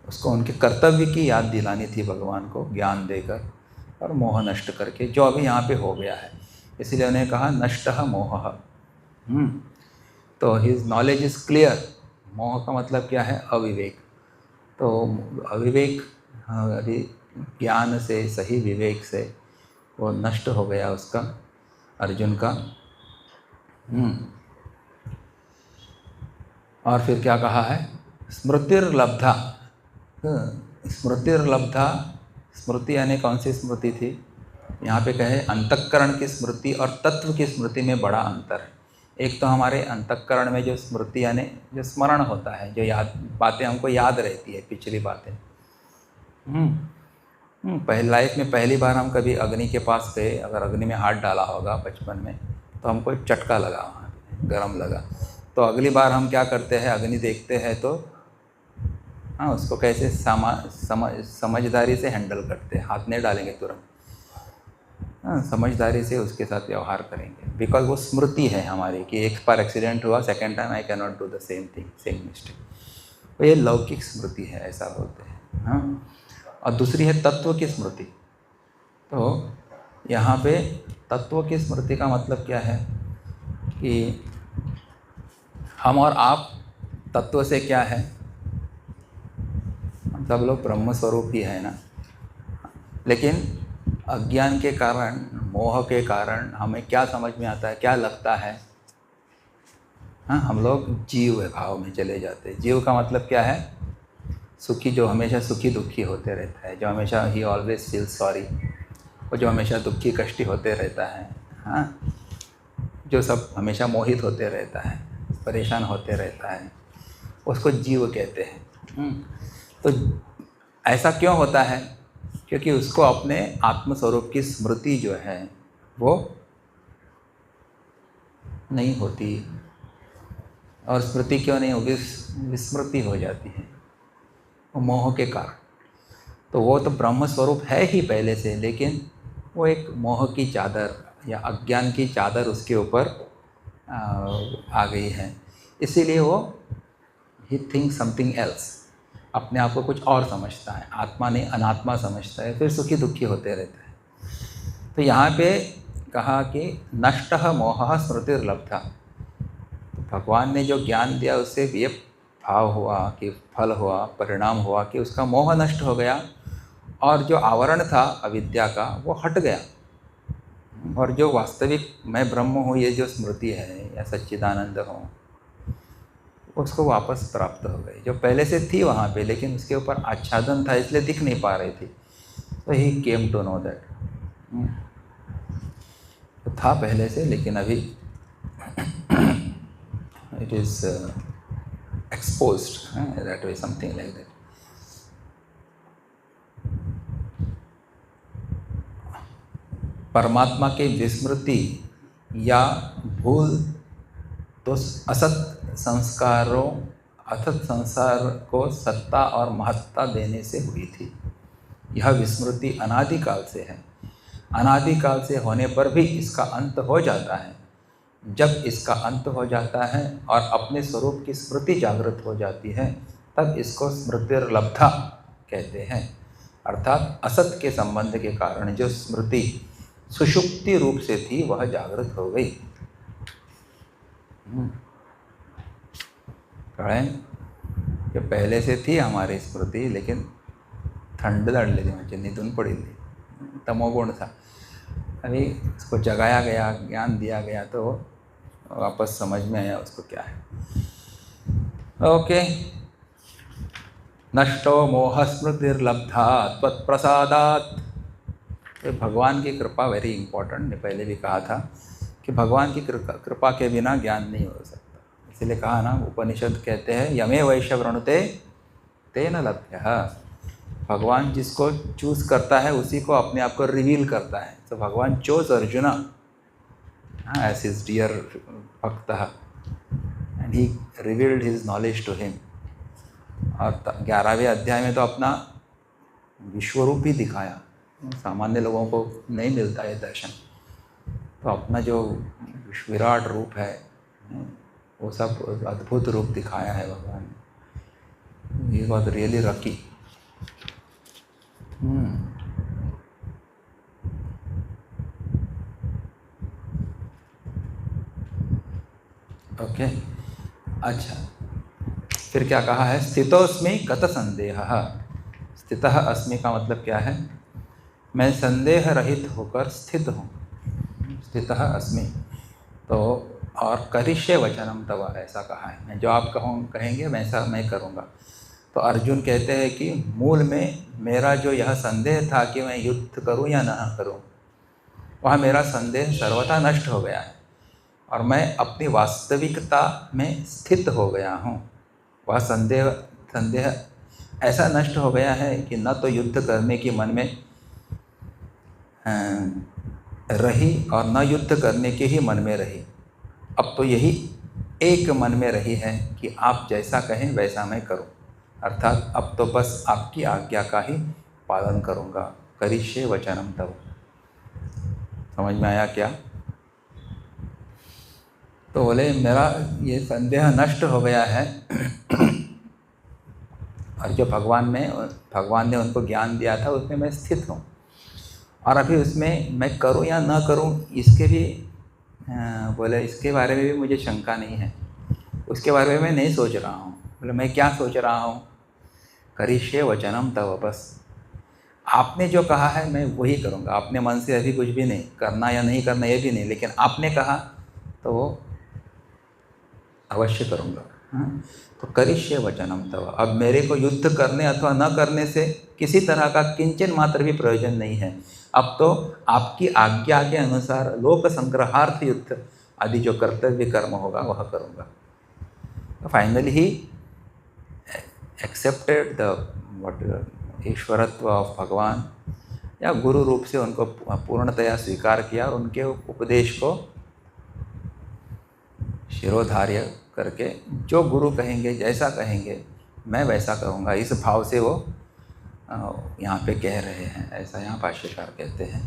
A: उसको उनके कर्तव्य की याद दिलानी थी भगवान को, ज्ञान देकर और मोह नष्ट करके, जो अभी यहाँ पे हो गया है। इसलिए उन्हें कहा नष्टः मोहः। तो हिज नॉलेज इज़ क्लियर। मोह का मतलब क्या है, अविवेक। तो अविवेक ज्ञान से, सही विवेक से वो नष्ट हो गया उसका, अर्जुन का। और फिर क्या कहा है, स्मृतिर्लब्धा। स्मृतिर्लब्धा, स्मृति यानी कौन सी स्मृति थी, यहाँ पे कहे अंतःकरण की स्मृति और तत्व की स्मृति में बड़ा अंतर है। एक तो हमारे अंतःकरण में जो स्मृति यानी जो स्मरण होता है, जो याद बातें हमको याद रहती है, पिछली बातें। पहले लाइफ में पहली बार हम कभी अग्नि के पास गए, अगर अग्नि में हाथ डाला होगा बचपन में, तो हमको चटका लगा, वहाँ गर्म लगा। तो अगली बार हम क्या करते हैं, अग्नि देखते हैं तो हाँ उसको कैसे समझदारी से हैंडल करते हैं, हाथ नहीं डालेंगे तुरंत। समझदारी से उसके साथ व्यवहार करेंगे, बिकॉज वो स्मृति है हमारी कि एक बार एक्सीडेंट हुआ, second time I can not do the same thing, same mistake. तो ये लौकिक स्मृति है, ऐसा बोलते हैं। हाँ, और दूसरी है तत्व की स्मृति। तो यहाँ पे तत्व की स्मृति का मतलब क्या है कि हम और आप तत्व से क्या है, हम सब लोग ब्रह्म स्वरूप ही है ना, लेकिन अज्ञान के कारण, मोह के कारण हमें क्या समझ में आता है, क्या लगता है, हाँ, हम लोग जीव भाव में चले जाते हैं। जीव का मतलब क्या है, सुखी, जो हमेशा सुखी दुखी होते रहता है, जो हमेशा ही ऑलवेज फील सॉरी, वो जो हमेशा दुखी कष्टी होते रहता है, हाँ, जो सब हमेशा मोहित होते रहता है, परेशान होते रहता है, उसको जीव कहते हैं। तो ऐसा क्यों होता है, क्योंकि उसको अपने आत्मस्वरूप की स्मृति जो है वो नहीं होती। और स्मृति क्यों नहीं होगी, विस्मृति हो जाती है, वो मोह के कारण। तो वो तो ब्रह्म स्वरूप है ही पहले से, लेकिन वो एक मोह की चादर या अज्ञान की चादर उसके ऊपर आ गई है, इसीलिए वो ही थिंक समथिंग एल्स, अपने आप को कुछ और समझता है, आत्मा नहीं अनात्मा समझता है, फिर सुखी दुखी होते रहता है। तो यहाँ पे कहा कि नष्टः मोहः स्मृतिर्लब्धा, तो भगवान ने जो ज्ञान दिया उससे ये भाव हुआ कि फल हुआ, परिणाम हुआ कि उसका मोह नष्ट हो गया, और जो आवरण था अविद्या का वो हट गया, और जो वास्तविक मैं ब्रह्म हूँ, ये जो स्मृति है या सच्चिदानंद हूँ, उसको वापस प्राप्त हो गई, जो पहले से थी वहाँ पे, लेकिन उसके ऊपर आच्छादन था इसलिए दिख नहीं पा रही थी। तो ही केम टू नो दैट, तो था पहले से, लेकिन अभी it is exposed, that way, something like that. परमात्मा के विस्मृति या भूल तो असत संस्कारों, असत संसार को सत्ता और महत्ता देने से हुई थी। यह विस्मृति अनादिकाल से है, अनादिकाल से होने पर भी इसका अंत हो जाता है। जब इसका अंत हो जाता है और अपने स्वरूप की स्मृति जागृत हो जाती है, तब इसको स्मृतिर्लब्धा कहते हैं। अर्थात असत के संबंध के कारण जो स्मृति सुषुप्ति रूप से थी वह जागृत हो गई। जो पहले से थी हमारी स्मृति, लेकिन थंड लड़ले थी, म्हणजे निधून पड़ी थी, तमोगुण था, अभी उसको जगाया गया, ज्ञान दिया गया, तो वापस समझ में आया उसको क्या है। ओके, नष्टो मोह स्मृतिर्लब्धा त्वत्प्रसादात्। तो भगवान की कृपा वेरी इंपॉर्टेंट, ने पहले भी कहा था कि भगवान की कृपा के बिना ज्ञान नहीं हो सकता। इसलिए कहा ना, उपनिषद कहते हैं यमे वैश्य वृणुते तेन लभ्यः। भगवान जिसको चूज करता है उसी को अपने आप को रिवील करता है। तो Bhagwan chose Arjuna as his dear bhakt, and he revealed his knowledge to him. और 11वें अध्याय में तो अपना विश्वरूप ही दिखाया, सामान्य लोगों को नहीं मिलता है दर्शन, तो अपना जो विराट रूप है वो सब अद्भुत रूप दिखाया है भगवान ने। He was really lucky. Okay, अच्छा, फिर क्या कहा है, स्थितोऽस्मि गत संदेहः। स्थितः अस्मि का मतलब क्या है, मैं संदेह रहित होकर स्थित हूँ, स्थितः अस्मि। तो और करिष्ये वचनम तव, ऐसा कहा है, मैं जो आप कहेंगे वैसा मैं करूँगा। तो अर्जुन कहते हैं कि मूल में मेरा जो यह संदेह था कि मैं युद्ध करूँ या न करूँ, वह मेरा संदेह सर्वथा नष्ट हो गया है, और मैं अपनी वास्तविकता में स्थित हो गया हूँ। वह संदेह ऐसा नष्ट हो गया है कि न तो युद्ध करने की मन में रही और न युद्ध करने की ही मन में रही। अब तो यही एक मन में रही है कि आप जैसा कहें वैसा मैं करूं, अर्थात अब तो बस आपकी आज्ञा का ही पालन करूंगा। करिष्ये वचनम तव। समझ में आया क्या? तो बोले मेरा ये संदेह नष्ट हो गया है और जो भगवान ने उनको ज्ञान दिया था उसमें मैं स्थित हूँ, और अभी उसमें मैं करूँ या ना करूँ इसके भी बोले इसके बारे में भी मुझे शंका नहीं है, उसके बारे में मैं नहीं सोच रहा हूँ। बोले मैं क्या सोच रहा हूँ? करिष्ये वचनम तव, बस आपने जो कहा है मैं वही करूँगा। आपने मन से अभी कुछ भी नहीं करना या नहीं करना ये भी नहीं, लेकिन आपने कहा तो वो अवश्य करूँगा। हाँ? तो करिष्ये वचनम तव, अब मेरे को युद्ध करने अथवा न करने से किसी तरह का किंचन मात्र भी प्रयोजन नहीं है। अब तो आपकी आज्ञा के अनुसार लोक संग्रहार्थ युद्ध आदि जो कर्तव्य कर्म होगा वह करूँगा। Finally he accepted the ishwaratva of Bhagwan, या गुरु रूप से उनको पूर्णतया स्वीकार किया और उनके उपदेश को शिरोधार्य करके जो गुरु कहेंगे जैसा कहेंगे मैं वैसा कहूँगा, इस भाव से वो यहाँ पे कह रहे हैं, ऐसा यहाँ भाष्यकार कहते हैं।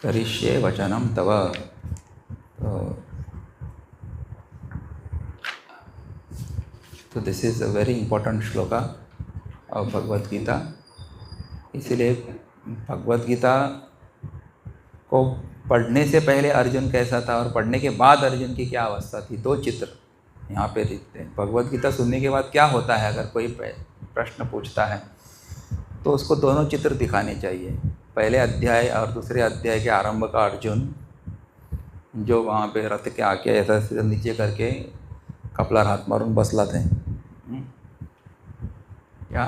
A: करिष्ये वचनम तव, तो this is a very important shloka of Bhagavad Gita. इसीलिए भगवद गीता को पढ़ने से पहले अर्जुन कैसा था और पढ़ने के बाद अर्जुन की क्या अवस्था थी, दो चित्र यहाँ पे दिखते हैं। भगवद गीता सुनने के बाद क्या होता है, अगर कोई प्रश्न पूछता है तो उसको दोनों चित्र दिखाने चाहिए। पहले अध्याय और दूसरे अध्याय के आरंभ का अर्जुन जो वहाँ पे रथ के आके ऐसा सिर नीचे करके कपला हात मारून बसला थे, या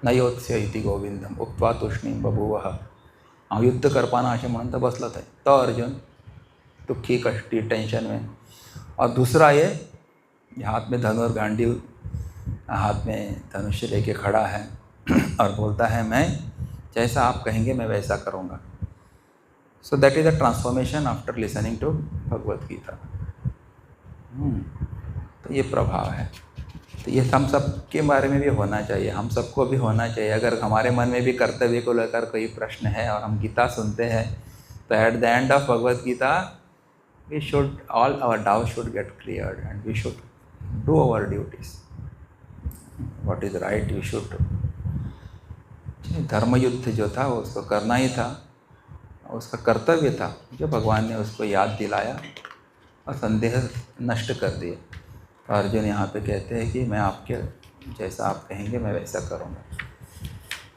A: नयोत्स्य इति गोविंदम उक्त्वा तूष्णीम बभूवः, हांव युद्ध करपाना असे म्हणून तर बसला थे। तो अर्जुन दुखी कष्टी टेंशन में, और दूसरा ये हाथ में धनुर्गांडी, हाथ में धनुष्य लेके खड़ा है और बोलता है मैं जैसा आप कहेंगे मैं वैसा करूँगा। So that is a transformation after listening to Bhagavad Gita. तो ये प्रभाव है। तो ये हम सब के बारे में भी होना चाहिए, हम सबको भी होना चाहिए। अगर हमारे मन में भी कर्तव्य को लेकर कोई प्रश्न है और हम गीता सुनते हैं तो at the end of Bhagavad Gita we should all our doubt should get cleared and we should do our duties, what is right we should do. धर्मयुद्ध जो था वो उसको करना ही था, उसका कर्तव्य था, जो भगवान ने उसको याद दिलाया और संदेह नष्ट कर दिए। तो अर्जुन यहाँ पे कहते हैं कि मैं आपके जैसा आप कहेंगे मैं वैसा करूँगा।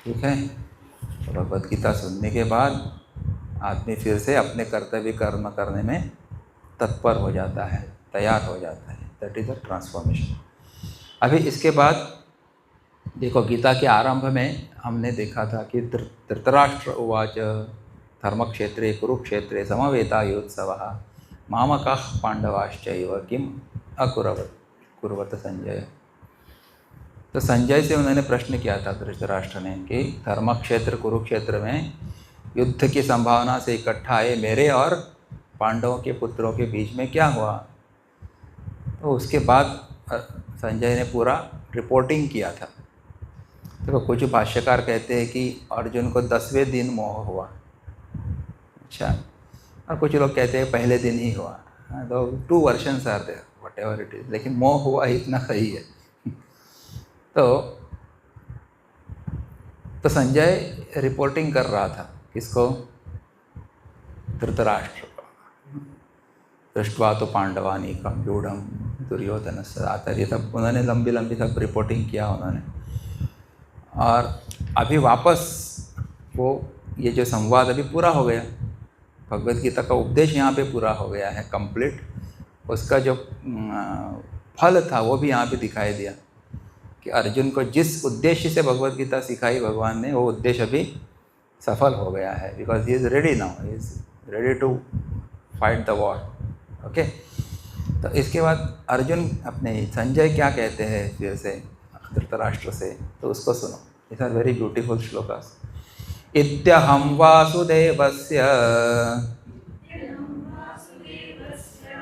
A: ठीक है, तो भगवद गीता सुनने के बाद आदमी फिर से अपने कर्तव्य कर्म करने में तत्पर हो जाता है, तैयार हो जाता है। That is a transformation. अभी इसके बाद देखो, गीता के आरंभ में हमने देखा था कि धृतराष्ट्र उवाच धर्मक्षेत्रे कुरुक्षेत्रे समवेतायोत्सवः मामकाः पांडवाश्चैव किम अकुर्वत संजय। तो संजय से उन्होंने प्रश्न किया था धृतराष्ट्र ने कि धर्मक्षेत्र कुरुक्षेत्र में युद्ध की संभावना से इकट्ठा आए मेरे और पांडवों के पुत्रों के बीच में क्या हुआ। तो उसके बाद संजय ने पूरा रिपोर्टिंग किया था। देखो, कुछ भाष्यकार कहते हैं कि अर्जुन को 10वें दिन मोह हुआ, अच्छा, और कुछ लोग कहते हैं पहले दिन ही हुआ। तो 2 versions are there, whatever it is, लेकिन मोह हुआ इतना सही है। तो संजय रिपोर्टिंग कर रहा था किसको? धृतराष्ट्र को। दृष्ट्वा तो पांडवानीकं व्यूढ़ं दुर्योधनस्य आतर्य, सब उन्होंने लंबी लंबी सब रिपोर्टिंग किया उन्होंने। और अभी वापस वो ये जो संवाद अभी पूरा हो गया, भगवद गीता का उपदेश यहाँ पे पूरा हो गया है कंप्लीट। उसका जो फल था वो भी यहाँ पे दिखाई दिया कि अर्जुन को जिस उद्देश्य से भगवद गीता सिखाई भगवान ने, वो उद्देश्य अभी सफल हो गया है। Because he is ready now, he is ready to fight the war. Okay, तो इसके बाद अर्जुन अपने संजय क्या कहते हैं फिर से धृतराष्ट्र से, तो उसको सुनो। This are very beautiful shlokas. इत्यहं वासुदेवस्य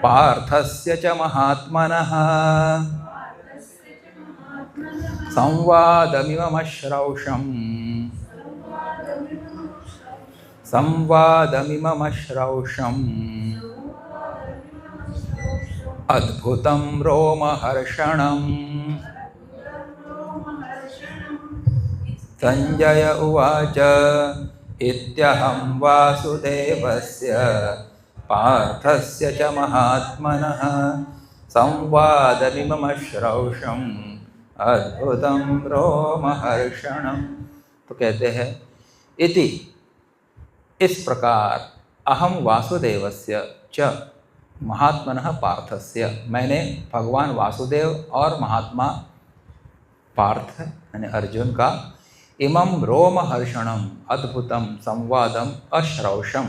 A: पार्थस्य च महात्मनः संवादमिममश्रौषम् संवादमिममश्रौषम् अद्भुतं रोमहर्षणम्। संजय उवाच इत्यहं वासुदेवस्य पार्थस्य च महात्मनः संवादमिममश्रौषम् अद्भुतं रोमहर्षणम्। तो कहते हैं इति, इस प्रकार, अहम वासुदेवस्य च महात्मनः पार्थस्य, मैंने भगवान वासुदेव और महात्मा पार्थ यानी अर्जुन का इमं रोमहर्षणम अद्भुतम संवादम अश्रौषम,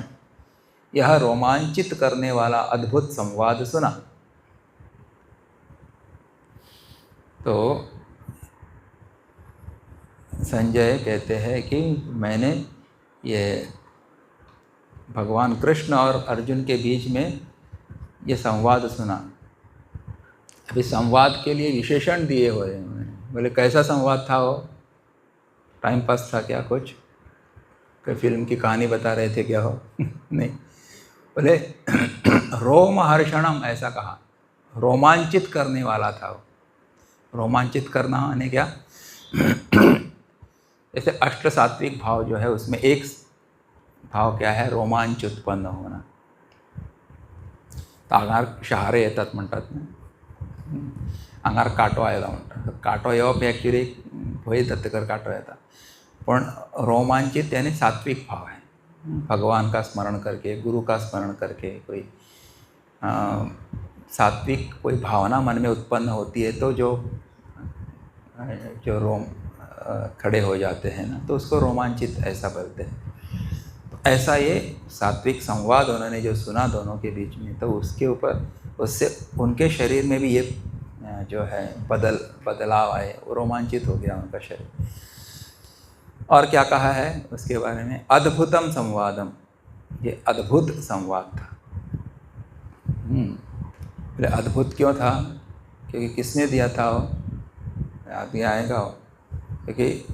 A: यह रोमांचित करने वाला अद्भुत संवाद सुना। तो संजय कहते हैं कि मैंने ये भगवान कृष्ण और अर्जुन के बीच में ये संवाद सुना। अभी संवाद के लिए विशेषण दिए हुए हैं उन्होंने। बोले कैसा संवाद था वो? टाइम पास था क्या? कुछ कोई फिल्म की कहानी बता रहे थे क्या हो? नहीं, बोले रोमहर्षणम, ऐसा कहा, रोमांचित करने वाला था वो। रोमांचित करना यानी क्या? जैसे अष्ट सात्विक भाव जो है उसमें एक भाव क्या है? रोमांच उत्पन्न होना। तर आंगार शहारे येतात म्हणतात ना, आंगार काटो आयला म्हणतात. काटो येवप ॲक्च्युली भय दत्तकर काटो येतात, पण रोमांचित यानी सात्विक भाव है। भगवान का स्मरण करके, गुरु का स्मरण करके कोई सात्विक कोई भावना मन में उत्पन्न होती है तो जो रोम खड़े हो जाते हैं ना, तो उसको रोमांचित ऐसा बोलते हैं। तो ऐसा ये सात्विक संवाद उन्होंने जो सुना दोनों के बीच में, तो उसके ऊपर उससे उनके शरीर में भी ये जो है बदलाव आए, वो रोमांचित हो गया उनका शरीर। और क्या कहा है उसके बारे में? अद्भुतम संवादम, ये अद्भुत संवाद था। बोले अद्भुत क्यों था? क्योंकि किसने दिया था वो? आगे आएगा वो, क्योंकि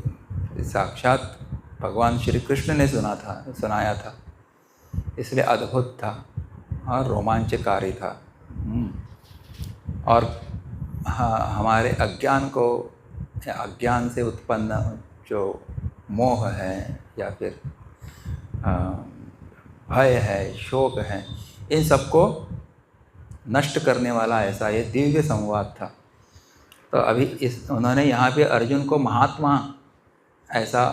A: साक्षात भगवान श्री कृष्ण ने सुनाया था, इसलिए अद्भुत था और रोमांचकारी था। और हाँ, हमारे अज्ञान को, अज्ञान से उत्पन्न जो मोह है या फिर भय है, शोक है, इन सबको नष्ट करने वाला ऐसा ये दिव्य संवाद था। तो अभी उन्होंने यहाँ पे अर्जुन को महात्मा ऐसा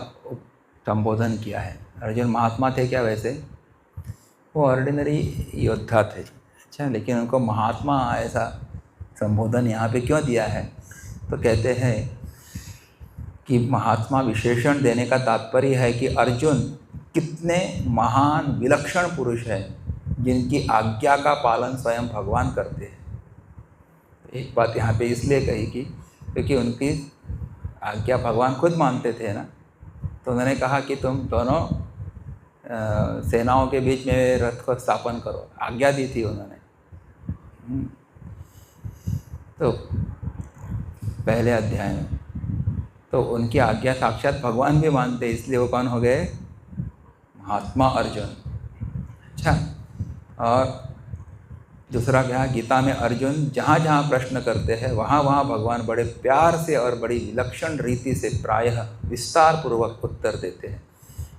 A: संबोधन किया है। अर्जुन महात्मा थे क्या? वैसे वो ऑर्डिनरी योद्धा थे, अच्छा, लेकिन उनको महात्मा ऐसा संबोधन यहाँ पे क्यों दिया है? तो कहते हैं कि महात्मा विशेषण देने का तात्पर्य है कि अर्जुन कितने महान विलक्षण पुरुष हैं जिनकी आज्ञा का पालन स्वयं भगवान करते हैं। एक बात यहाँ पे इसलिए कही कि क्योंकि उनकी आज्ञा भगवान खुद मानते थे ना, तो उन्होंने कहा कि तुम दोनों सेनाओं के बीच में रथ को स्थापन करो, आज्ञा दी थी उन्होंने। तो पहले अध्याय में तो उनकी आज्ञा साक्षात भगवान भी मानते, इसलिए वो कौन हो गए? महात्मा अर्जुन। अच्छा, और दूसरा क्या? गीता में अर्जुन जहाँ जहाँ प्रश्न करते हैं वहाँ वहाँ भगवान बड़े प्यार से और बड़ी विलक्षण रीति से प्रायः विस्तार पूर्वक उत्तर देते हैं।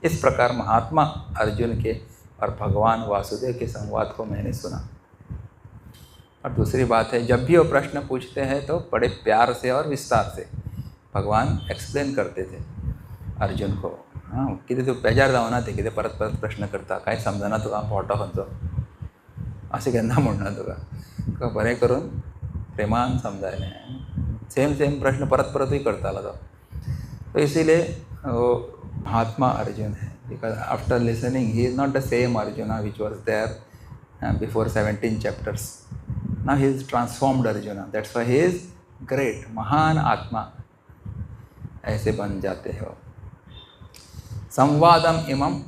A: इस प्रकार महात्मा अर्जुन के और भगवान वासुदेव के संवाद को मैंने सुना। और दूसरी बात है, जब भी वो प्रश्न पूछते हैं तो बड़े प्यार से और विस्तार से भगवान एक्सप्लेन करते थे अर्जुन को। हाँ, किती तू बेजार जाऊ ना, ते किती परत परत प्रश्न करता, काय समजना तुका पोटा खंयचो, असे केन्ना म्हणना तुका बरें करून प्रेमान समजायलें। सेम प्रश्न परत परतूय करतालो तो इसीलिए वो महात्मा अर्जुन है, because after listening he is not the same Arjuna which was there before 17 chapters. Now he is transformed Arjuna. That's why he is great, महान आत्मा ऐसे बन जाते हो। संवादम इमम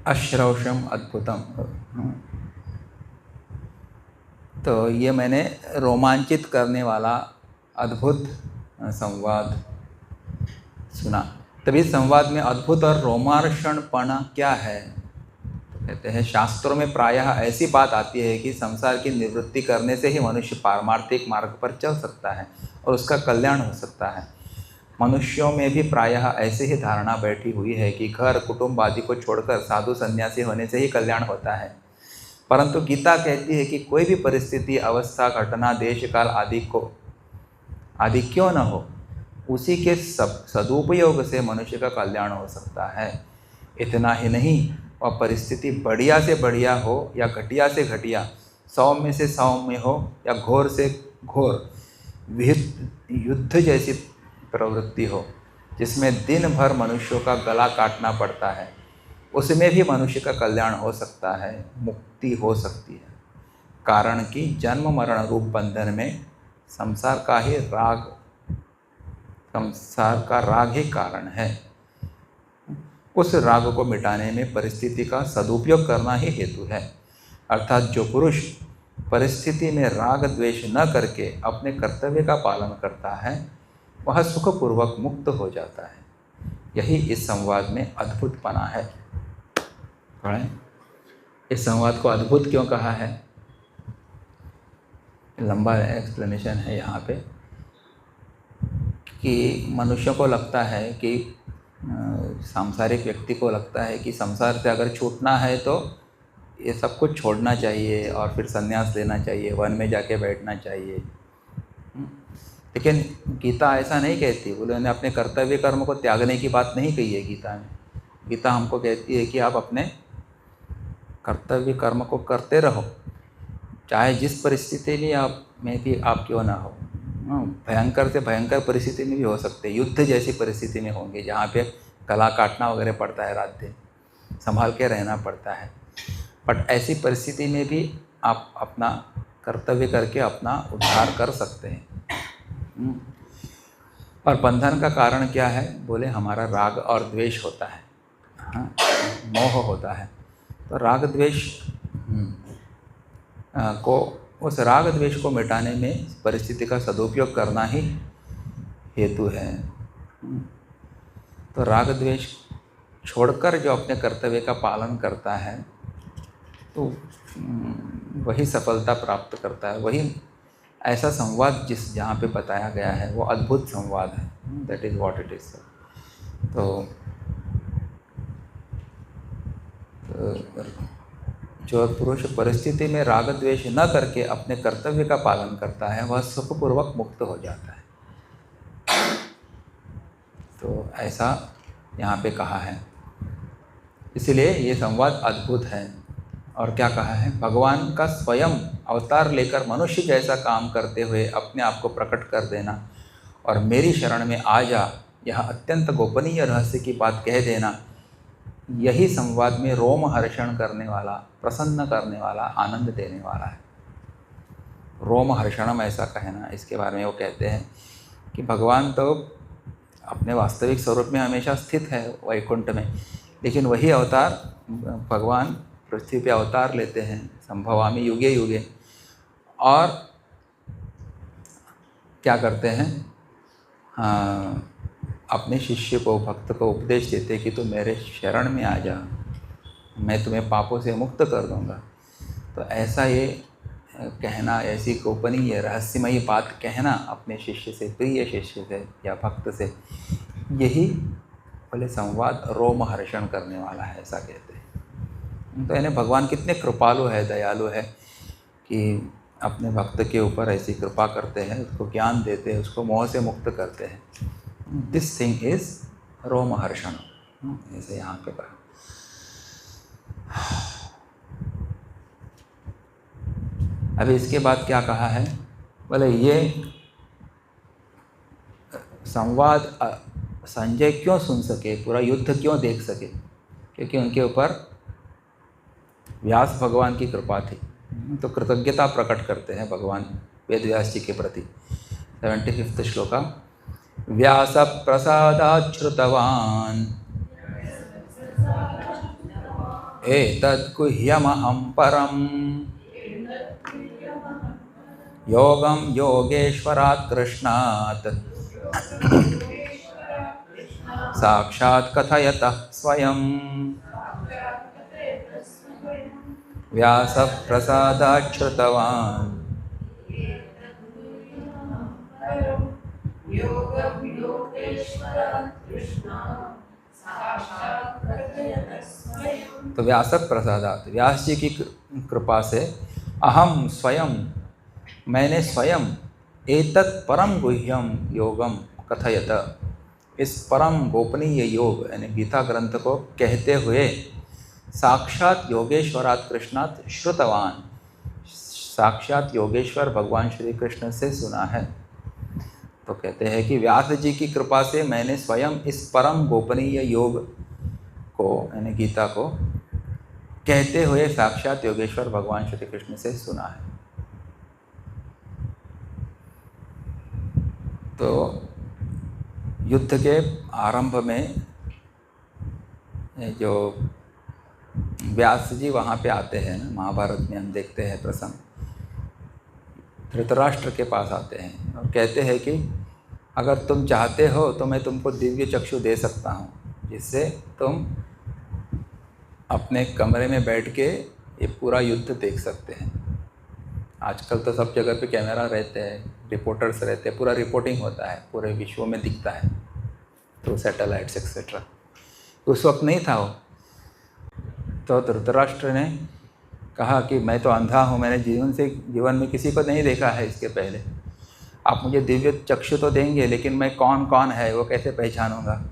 A: अश्रौषम अद्भुतम। तो ये मैंने रोमांचित करने वाला अद्भुत संवाद सुना। तभी संवाद में अद्भुत और रोमांचनपना क्या है? तो कहते हैं शास्त्रों में प्रायः ऐसी बात आती है कि संसार की निवृत्ति करने से ही मनुष्य पारमार्थिक मार्ग पर चल सकता है और उसका कल्याण हो सकता है। मनुष्यों में भी प्रायः ऐसे ही धारणा बैठी हुई है कि घर कुटुंब आदि को छोड़कर साधु सन्यासी होने से ही कल्याण होता है। परंतु गीता कहती है कि कोई भी परिस्थिति, अवस्था, घटना, देश काल आदि क्यों न हो, उसी के सदुपयोग से मनुष्य का कल्याण हो सकता है। इतना ही नहीं, वह परिस्थिति बढ़िया से बढ़िया हो या घटिया से घटिया, सौम्य से सौम्य हो या घोर से घोर, युद्ध जैसी प्रवृत्ति हो जिसमें दिन भर मनुष्यों का गला काटना पड़ता है, उसमें भी मनुष्य का कल्याण हो सकता है, मुक्ति हो सकती है। कारण कि जन्म मरण रूप बंधन में संसार का राग ही कारण है। उस राग को मिटाने में परिस्थिति का सदुपयोग करना ही हेतु है। अर्थात जो पुरुष परिस्थिति में राग द्वेष न करके अपने कर्तव्य का पालन करता है, वह सुखपूर्वक मुक्त हो जाता है। यही इस संवाद में अद्भुतपना है। पढ़ें, इस संवाद को अद्भुत क्यों कहा है? लंबा एक्सप्लेनेशन है यहाँ पे कि मनुष्यों को लगता है कि सांसारिक व्यक्ति को लगता है कि संसार से अगर छूटना है तो ये सब कुछ छोड़ना चाहिए और फिर संन्यास लेना चाहिए, वन में जाके बैठना चाहिए। लेकिन गीता ऐसा नहीं कहती। उन्होंने अपने कर्तव्य कर्म को त्यागने की बात नहीं कही है गीता में। गीता हमको कहती है कि आप अपने कर्तव्य कर्म को करते रहो, चाहे जिस परिस्थिति में भी आप क्यों ना हो। भयंकर से भयंकर परिस्थिति में भी हो सकते, युद्ध जैसी परिस्थिति में होंगे जहाँ पे गला काटना वगैरह पड़ता है, रात दिन संभाल के रहना पड़ता है। बट ऐसी परिस्थिति में भी आप अपना कर्तव्य करके अपना उद्धार कर सकते हैं। और बंधन का कारण क्या है? बोले हमारा राग और द्वेष होता है, हाँ, मोह होता है। तो राग द्वेष उस राग द्वेष को मिटाने में परिस्थिति का सदुपयोग करना ही हेतु है। तो राग द्वेष छोड़कर जो अपने कर्तव्य का पालन करता है तो वही सफलता प्राप्त करता है। वही ऐसा संवाद जहाँ पे बताया गया है वो अद्भुत संवाद है। That is what it is. तो जो पुरुष परिस्थिति में राग द्वेष न करके अपने कर्तव्य का पालन करता है वह सुखपूर्वक मुक्त हो जाता है। तो ऐसा यहाँ पे कहा है, इसलिए ये संवाद अद्भुत है। और क्या कहा है? भगवान का स्वयं अवतार लेकर मनुष्य जैसा काम करते हुए अपने आप को प्रकट कर देना और मेरी शरण में आ जा, यह अत्यंत गोपनीय रहस्य की बात कह देना, यही संवाद में रोम हर्षण करने वाला, प्रसन्न करने वाला, आनंद देने वाला है। रोम हर्षणम ऐसा कहना, इसके बारे में वो कहते हैं कि भगवान तो अपने वास्तविक स्वरूप में हमेशा स्थित है वैकुंठ में, लेकिन वही अवतार भगवान पृथ्वी पे अवतार लेते हैं, संभवामि युगे युगे, और क्या करते हैं? अपने शिष्य को, भक्त को उपदेश देते कि तू मेरे शरण में आ जा, मैं तुम्हें पापों से मुक्त कर दूंगा। तो ऐसा ये कहना, ऐसी गोपनीय रहस्यमयी बात कहना अपने शिष्य से, प्रिय शिष्य से या भक्त से, यही बोले संवाद रोमहर्षण करने वाला है, ऐसा कहते हैं। तो यानी भगवान कितने कृपालु है, दयालु है कि अपने भक्त के ऊपर ऐसी कृपा करते हैं, उसको ज्ञान देते हैं, उसको मोह से मुक्त करते हैं। दिस थिंग इज रोमहर्षण, ऐसे यहाँ पे कहा। अभी इसके बाद क्या कहा है? बोले ये संवाद संजय क्यों सुन सके, पूरा युद्ध क्यों देख सके? क्योंकि उनके ऊपर व्यास भगवान की कृपा थी। तो कृतज्ञता प्रकट करते हैं भगवान वेदव्यास जी के प्रति। 75वां श्लोका, व्यास प्रसादात् श्रुतवान् एतद् गुह्यमहं परम् योगम योगेश्वरात् कृष्णात् साक्षात् कथयतः स्वयं व्यासः प्रसादात् श्रुतवान्। तो व्यास प्रसादात, व्यास जी की कृपा से अहम स्वयं, मैंने स्वयं एतत् परम गुह्यम योगम कथयत, इस परम गोपनीय योग यानी गीता ग्रंथ को कहते हुए साक्षात योगेश्वरात् कृष्णात् श्रुतवान, साक्षात योगेश्वर भगवान श्री कृष्ण से सुना है। तो कहते हैं कि व्यास जी की कृपा से मैंने स्वयं इस परम गोपनीय योग को यानी गीता को कहते हुए साक्षात योगेश्वर भगवान श्री कृष्ण से सुना है। तो युद्ध के आरंभ में जो व्यास जी वहाँ पे आते हैं ना, महाभारत में हम देखते हैं प्रसंग, धृतराष्ट्र के पास आते हैं और कहते हैं कि अगर तुम चाहते हो तो मैं तुमको दिव्य चक्षु दे सकता हूँ, जिससे तुम अपने कमरे में बैठ के ये पूरा युद्ध देख सकते हैं। आजकल तो सब जगह पे कैमरा रहते हैं, रिपोर्टर्स रहते हैं, पूरा रिपोर्टिंग होता है, पूरे विश्व में दिखता है थ्रू सैटेलाइट्स एक्सेट्रा। उस वक्त नहीं था वो। तो धृतराष्ट्र ने कहा कि मैं तो अंधा हूँ, मैंने जीवन में किसी को नहीं देखा है इसके पहले, आप मुझे दिव्य चक्षु तो देंगे लेकिन मैं कौन कौन है वो कैसे पहचानूंगा।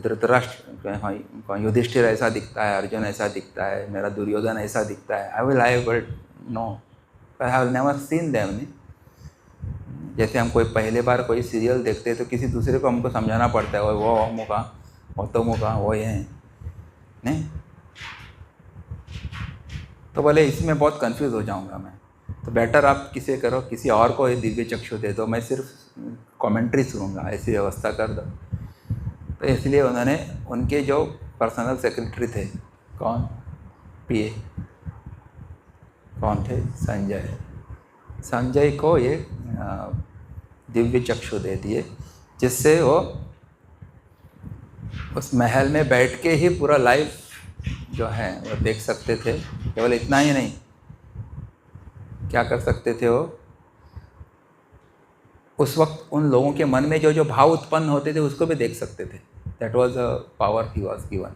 A: धृतराष्ट्र, युधिष्ठिर ऐसा दिखता है, अर्जुन ऐसा दिखता है, मेरा दुर्योधन ऐसा दिखता है, I will know, I have never seen them. जैसे हम कोई पहले बार कोई सीरियल देखते हैं तो किसी दूसरे को हमको समझाना पड़ता है, वो मुका, वो तो मुका, वो ये है नहीं, तो बोले इसमें बहुत कंफ्यूज हो जाऊंगा मैं, तो बेटर आप किसे करो, किसी और को ये दिव्य चक्षु दे दो, मैं सिर्फ कमेंट्री सुनूंगा, ऐसी व्यवस्था कर दो। तो इसलिए उन्होंने उनके जो पर्सनल सेक्रेटरी थे, कौन, पीए कौन थे, संजय को ये दिव्य चक्षु दे दिए, जिससे वो उस महल में बैठ के ही पूरा लाइव जो है वो देख सकते थे। केवल इतना ही नहीं, क्या कर सकते थे वो, उस वक्त उन लोगों के मन में जो जो भाव उत्पन्न होते थे उसको भी देख सकते थे। That was a power he was given.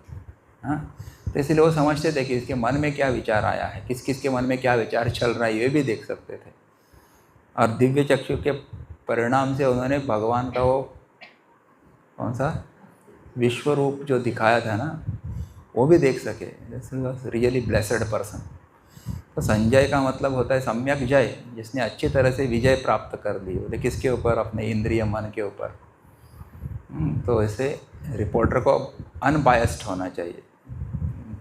A: हाँ, तो इसलिए वो समझते थे कि इसके मन में क्या विचार आया है, किस किस के मन में क्या विचार चल रहा है, ये भी देख सकते थे। और दिव्य चक्षु के परिणाम से उन्होंने भगवान का वो कौन सा विश्व रूप जो दिखाया था ना, वो भी देख सके। This was really blessed person. तो संजय का मतलब होता है सम्यक जय, जिसने अच्छी तरह से विजय प्राप्त कर ली, बोले किसके ऊपर, अपने इंद्रिय मन के ऊपर। तो ऐसे रिपोर्टर को अनबायस्ड होना चाहिए,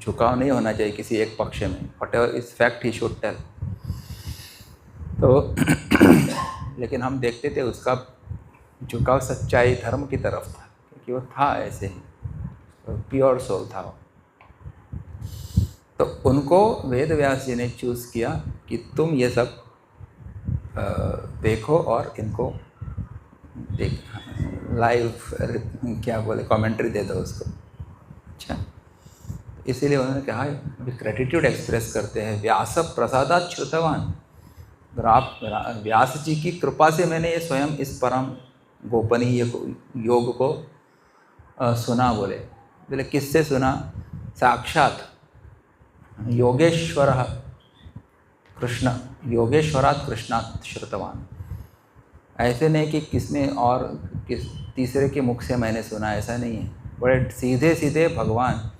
A: झुकाव नहीं होना चाहिए किसी एक पक्ष में, whatever is fact he should tell. तो लेकिन हम देखते थे उसका झुकाव सच्चाई धर्म की तरफ था, क्योंकि वो था ऐसे ही, तो प्योर सोल था वो। तो उनको वेद व्यास जी ने चूज़ किया कि तुम ये सब देखो और इनको देख लाइव क्या बोले कमेंट्री दे दो उसको। अच्छा, इसीलिए उन्होंने कहा ग्रेटिट्यूड एक्सप्रेस करते हैं, व्यास प्रसादात् श्रुतवान, आप व्यास जी की कृपा से मैंने ये स्वयं इस परम गोपनीय योग को सुना। बोले किससे सुना, साक्षात योगेश्वर कृष्ण, योगेश्वरात् कृष्णात् श्रुतवान। ऐसे नहीं कि किसने और किस तीसरे के मुख से मैंने सुना, ऐसा नहीं है, बड़े सीधे सीधे भगवान,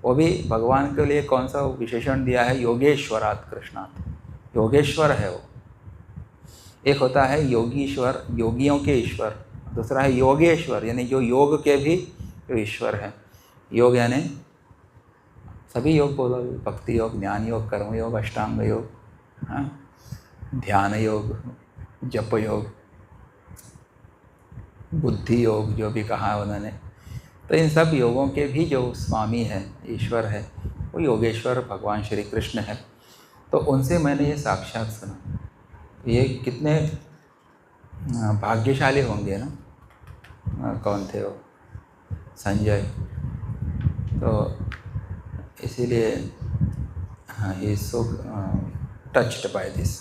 A: वो भी भगवान के लिए कौन सा विशेषण दिया है, योगेश्वरात् कृष्णात्, योगेश्वर है वो। एक होता है योगीश्वर, योगियों के ईश्वर, दूसरा है योगेश्वर, यानी जो योग के भी जो ईश्वर है। योग यानी सभी योग बोलो, भक्ति योग, ज्ञान योग, कर्म योग, अष्टांग योग, हाँ, ध्यान योग, जप योग, बुद्धि योग, जो भी कहा है उन्होंने। तो इन सब योगों के भी जो स्वामी है, ईश्वर है, वो योगेश्वर भगवान श्री कृष्ण है। तो उनसे मैंने ये साक्षात सुना। ये कितने भाग्यशाली होंगे ना। कौन थे वो? संजय। तो इसीलिए he is so touched by this.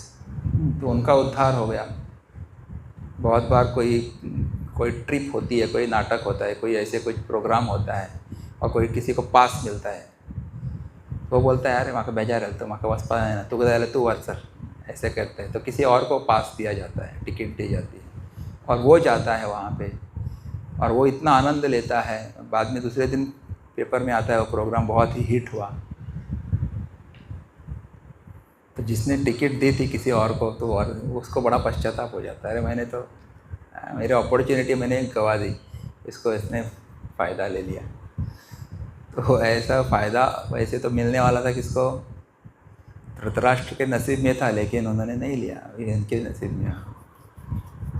A: तो उनका उद्धार हो गया। बहुत बार कोई ट्रिप होती है, कोई नाटक होता है, कोई ऐसे कोई प्रोग्राम होता है और कोई किसी को पास मिलता है, तो वो बोलता है अरे माँ का बेजा रहता तो माँ का वास्पा है ना, तू कहता तू वर सर, ऐसे करते हैं। तो किसी और को पास दिया जाता है, टिकट दी जाती है और वो जाता है वहाँ पे और वो इतना आनंद लेता है। बाद में दूसरे दिन पेपर में आता है वो प्रोग्राम बहुत ही हिट हुआ। तो जिसने टिकट दी थी किसी और को, तो और उसको बड़ा पश्चाताप हो जाता है, अरे मैंने तो मेरी अपॉर्चुनिटी मैंने गंवा दी, इसको इसने फ़ायदा ले लिया। तो ऐसा फ़ायदा वैसे तो मिलने वाला था किसको? धृतराष्ट्र के नसीब में था, लेकिन उन्होंने नहीं लिया, इनके नसीब में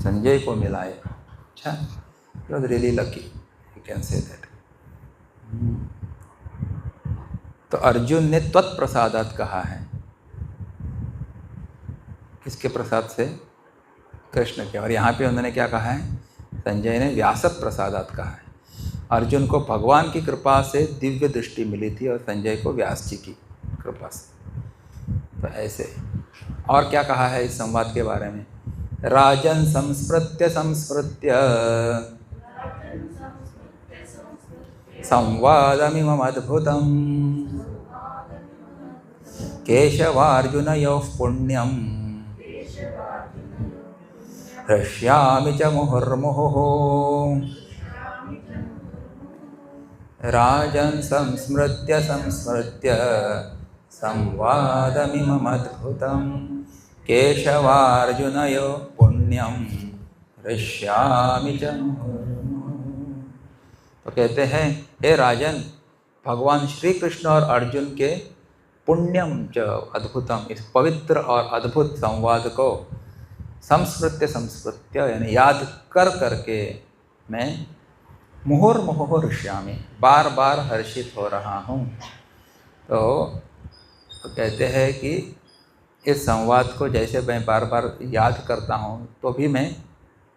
A: संजय को मिला है। अच्छा, he was really lucky, you can say that. तो अर्जुन ने त्वत्प्रसादात कहा है। किसके प्रसाद से? कृष्ण के। और यहाँ पे उन्होंने क्या कहा है? संजय ने व्यासत प्रसादात कहा है। अर्जुन को भगवान की कृपा से दिव्य दृष्टि मिली थी और संजय को व्यास जी की कृपा से। तो ऐसे। और क्या कहा है इस संवाद के बारे में? राजन संस्मृत्य संस्मृत्य संवादमिमम् अद्भुतम् केशवार्जुनयोः पुण्यं हृष्यामि च मुहुर्मुहुः। राजन् संस्मृत्य संस्मृत्य संवादमिमम् अद्भुतम् केशवार्जुनयोः पुण्यं हृष्यामि च मुहुर्मुहुः। तो कहते हैं, हे राजन, भगवान श्री कृष्ण और अर्जुन के पुण्यम च अद्भुतम, इस पवित्र और अद्भुत संवाद को संस्मृत्य संस्मृत्य यानी याद कर करके मैं मुहुर्मुहुः हृष्यामि, बार बार हर्षित हो रहा हूँ। तो कहते हैं कि इस संवाद को जैसे मैं बार बार याद करता हूँ तो भी मैं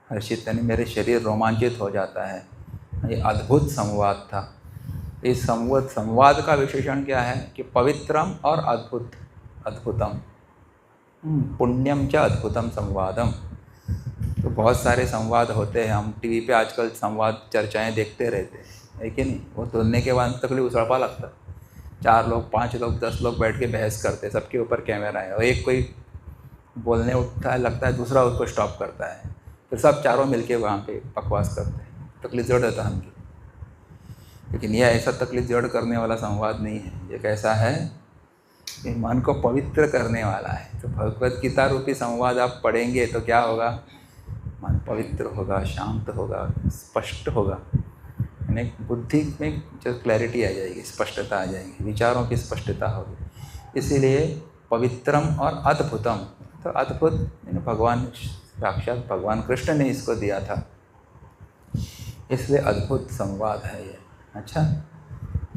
A: हर्षित, यानी मेरे शरीर रोमांचित हो जाता है। ये अद्भुत संवाद था। इस संवाद का विशेषण क्या है कि पवित्रम और अद्भुत, अद्भुतम, पुण्यम च अद्भुतम संवादम। तो बहुत सारे संवाद होते हैं, हम टीवी पे आजकल संवाद चर्चाएं देखते रहते हैं, है कि नहीं? वो सुनने के बाद तकलीफ उछड़पा लगता है। 4 लोग, 5 लोग, 10 लोग बैठ के बहस करते हैं, सबके ऊपर कैमरा है और एक कोई बोलने उठता है, लगता है दूसरा उसको स्टॉप करता है, फिर सब चारों मिलके वहाँ पे बकवास करते हैं, तकलीफ जड़ देता है हमकी। लेकिन यह ऐसा तकलीफ जड़ करने वाला संवाद नहीं है। ये कैसा है कि मन को पवित्र करने वाला है। तो भगवत गीता रूपी संवाद आप पढ़ेंगे तो क्या होगा? मन पवित्र होगा, शांत होगा, स्पष्ट होगा, यानी बुद्धि में जो क्लैरिटी आ जाएगी, स्पष्टता आ जाएगी, विचारों की स्पष्टता होगी। इसीलिए पवित्रम और अद्भुतम, तो अद्भुत यानी भगवान, साक्षात भगवान कृष्ण ने इसको दिया था, इसलिए अद्भुत संवाद है ये। अच्छा,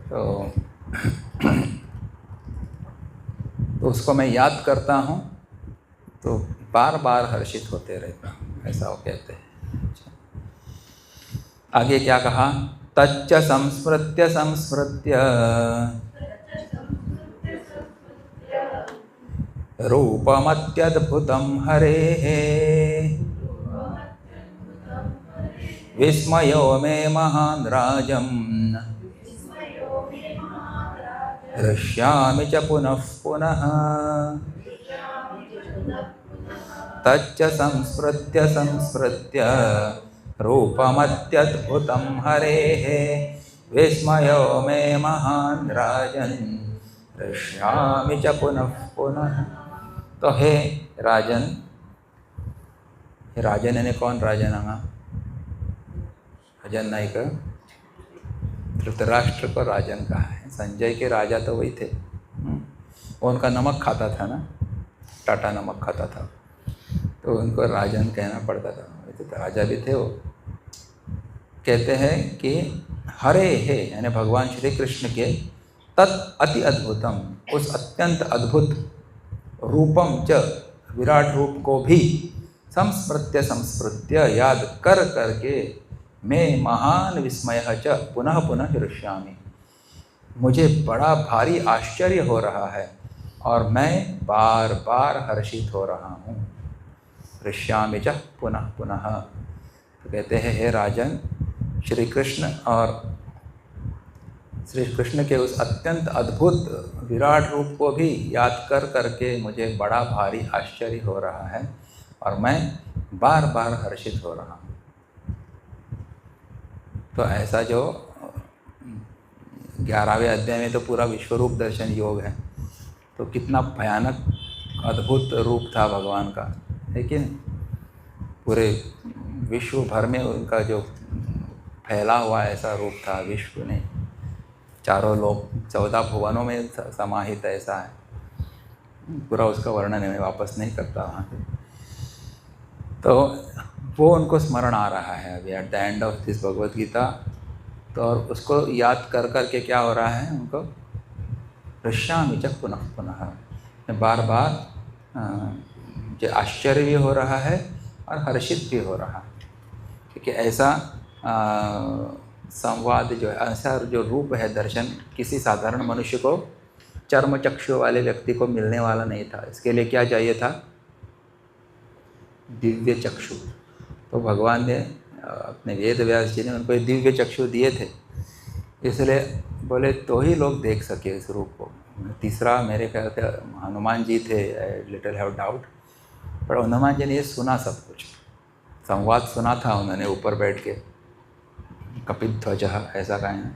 A: तो उसको मैं याद करता हूँ तो बार बार हर्षित होते रहता हूँ, ऐसा वो कहते हैं। अच्छा, आगे क्या कहा? तच्च संस्मृत्य संस्मृत्य रूपमत्यद्भुतं हरेः विस्मयो मे महान् राजम् हृष्यामि च पुनः पुनः। तच्च संस्मृत्य संस्मृत्य रूपमत्यद्भुतं हरेः विस्मयो मे महान् राजन् हृष्यामि च पुनः पुनः। तो हे राजन, राजन यानी कौन? राजन आंगा राजन नायक, धृतराष्ट्र को राजन कहा है। संजय के राजा तो वही थे, वो उनका नमक खाता था ना, टाटा नमक खाता था, तो उनको राजन कहना पड़ता था, वैसे तो राजा भी थे वो। कहते हैं कि हरे हे यानी भगवान श्री कृष्ण के तत् अति अद्भुतम, उस अत्यंत अद्भुत, रूपम च विराट रूप को भी संस्मृत्य संस्मृत्य याद कर करके मैं महान विस्मयः च पुनः पुनः हृष्यामि, मुझे बड़ा भारी आश्चर्य हो रहा है और मैं बार बार हर्षित हो रहा हूँ। हृष्यामि च पुनः पुनः, तो कहते हैं हे राजन, श्री कृष्ण के उस अत्यंत अद्भुत विराट रूप को भी याद कर करके मुझे बड़ा भारी आश्चर्य हो रहा है और मैं बार बार हर्षित हो रहा हूँ। तो ऐसा जो 11वें अध्याय में तो पूरा विश्वरूप दर्शन योग है, तो कितना भयानक अद्भुत रूप था भगवान का, लेकिन पूरे विश्व भर में उनका जो फैला हुआ ऐसा रूप था, विश्व ने चारों लोग 14 भुवनों में समाहित ऐसा है, पूरा उसका वर्णन मैं वापस नहीं करता वहाँ पे। तो वो उनको स्मरण आ रहा है अभी at the end of this Bhagavad Gita. तो और उसको याद कर कर के क्या हो रहा है उनको, हृष्यामि च पुनः पुनः, बार बार जो आश्चर्य भी हो रहा है और हर्षित भी हो रहा है, क्योंकि ऐसा संवाद जो है, ऐसा जो रूप है दर्शन, किसी साधारण मनुष्य को, चर्म चक्षु वाले व्यक्ति को मिलने वाला नहीं था। इसके लिए क्या चाहिए था, दिव्य चक्षु। तो भगवान ने अपने वेद व्यास जी ने उनको दिव्य चक्षु दिए थे, इसलिए बोले तो ही लोग देख सके इस रूप को। तीसरा मेरे ख्याल से हनुमान जी थे, लिटिल हैव डाउट, पर हनुमान जी ने ये सुना, सब कुछ संवाद सुना था उन्होंने, ऊपर बैठ के कपिध्वज ऐसा कहा है,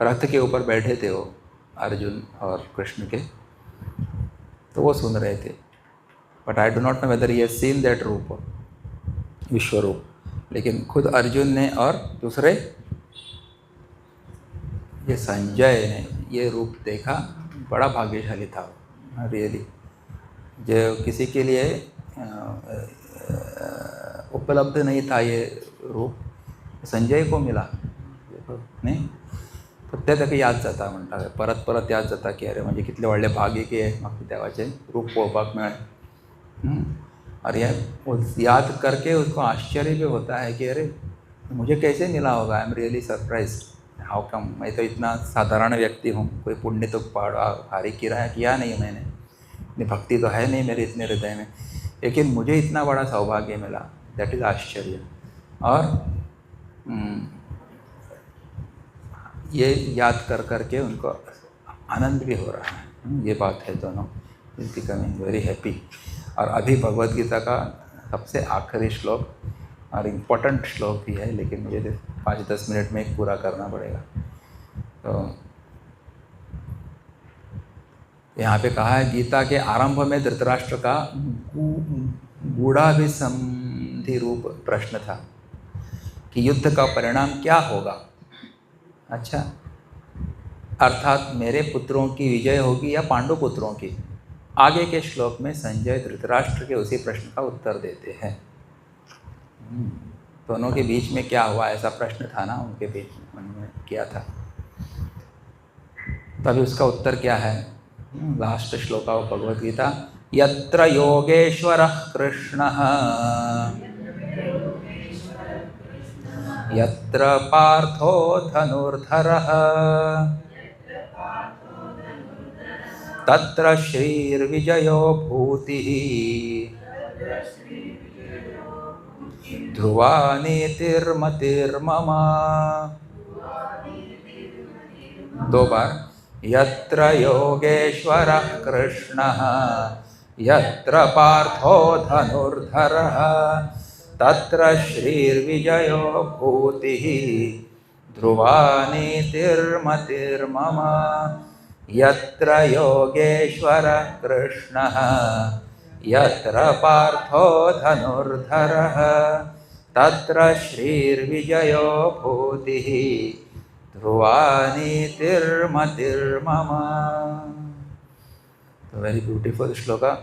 A: रथ के ऊपर बैठे थे वो अर्जुन और कृष्ण के, तो वो सुन रहे थे। But I do not know whether he has seen that रूप, विश्व रूप, लेकिन खुद अर्जुन ने और दूसरे ये संजय ने ये रूप देखा, बड़ा भाग्यशाली था रियली, जो किसी के लिए उपलब्ध नहीं था ये रूप, संजय को मिला नाही. प्रत्येक याद जाता म्हणटा, परत परत याद जाता की अरे म्हणजे कितले व्हडले भाग्य की म्हाका देवाचें रूप पळोवपाक मेळ्ळें. और यह याद करके उसको आश्चर्य भी होता है कि अरे मुझे कैसे मिला होगा, I am really surprised, how come, मैं तो इतना साधारण व्यक्ति हूँ, कोई पुण्य तो भारी किया नहीं मैंने, इतनी भक्ति तो है नहीं मेरे इतने हृदय में, लेकिन मुझे इतना बड़ा सौभाग्य मिला, दैट इज़ आश्चर्य. और ये याद कर करके उनको आनंद भी हो रहा है, ये बात है दोनों, इज बिकमिंग वेरी हैप्पी. और अभी भगवद गीता का सबसे आखिरी श्लोक और इम्पोर्टेंट श्लोक भी है, लेकिन मुझे 5-10 मिनट में एक पूरा करना पड़ेगा. तो यहाँ पे कहा है, गीता के आरंभ में धृतराष्ट्र का गूढ़ाभिसंधि रूप प्रश्न था कि युद्ध का परिणाम क्या होगा. अच्छा, अर्थात मेरे पुत्रों की विजय होगी या पांडु पुत्रों की. आगे के श्लोक में संजय धृतराष्ट्र के उसी प्रश्न का उत्तर देते हैं. दोनों के बीच में क्या हुआ, ऐसा प्रश्न था ना उनके बीच में, उन्होंने किया था. तभी उसका उत्तर क्या है, लास्ट श्लोक ऑफ भगवद गीता, यत्र योगेश्वरः कृष्णः यत्र पार्थो धनुर्धरः तत्र श्रीर्विजयो भूतिः ध्रुवा नीतिर्मतिर्मम. 2 बार, यत्र योगेश्वरः कृष्णः यत्र पार्थो धनुर्धरः तत्र श्रीर्विजयो भूतिः ध्रुवा नीतिर्मतिर्मम. यत्र योगेश्वरः कृष्णः यत्र पार्थो धनुर्धरः तत्र श्रीर्विजयो भूतिः ध्रुवा नीतिर्मतिर्मम. Very beautiful shloka.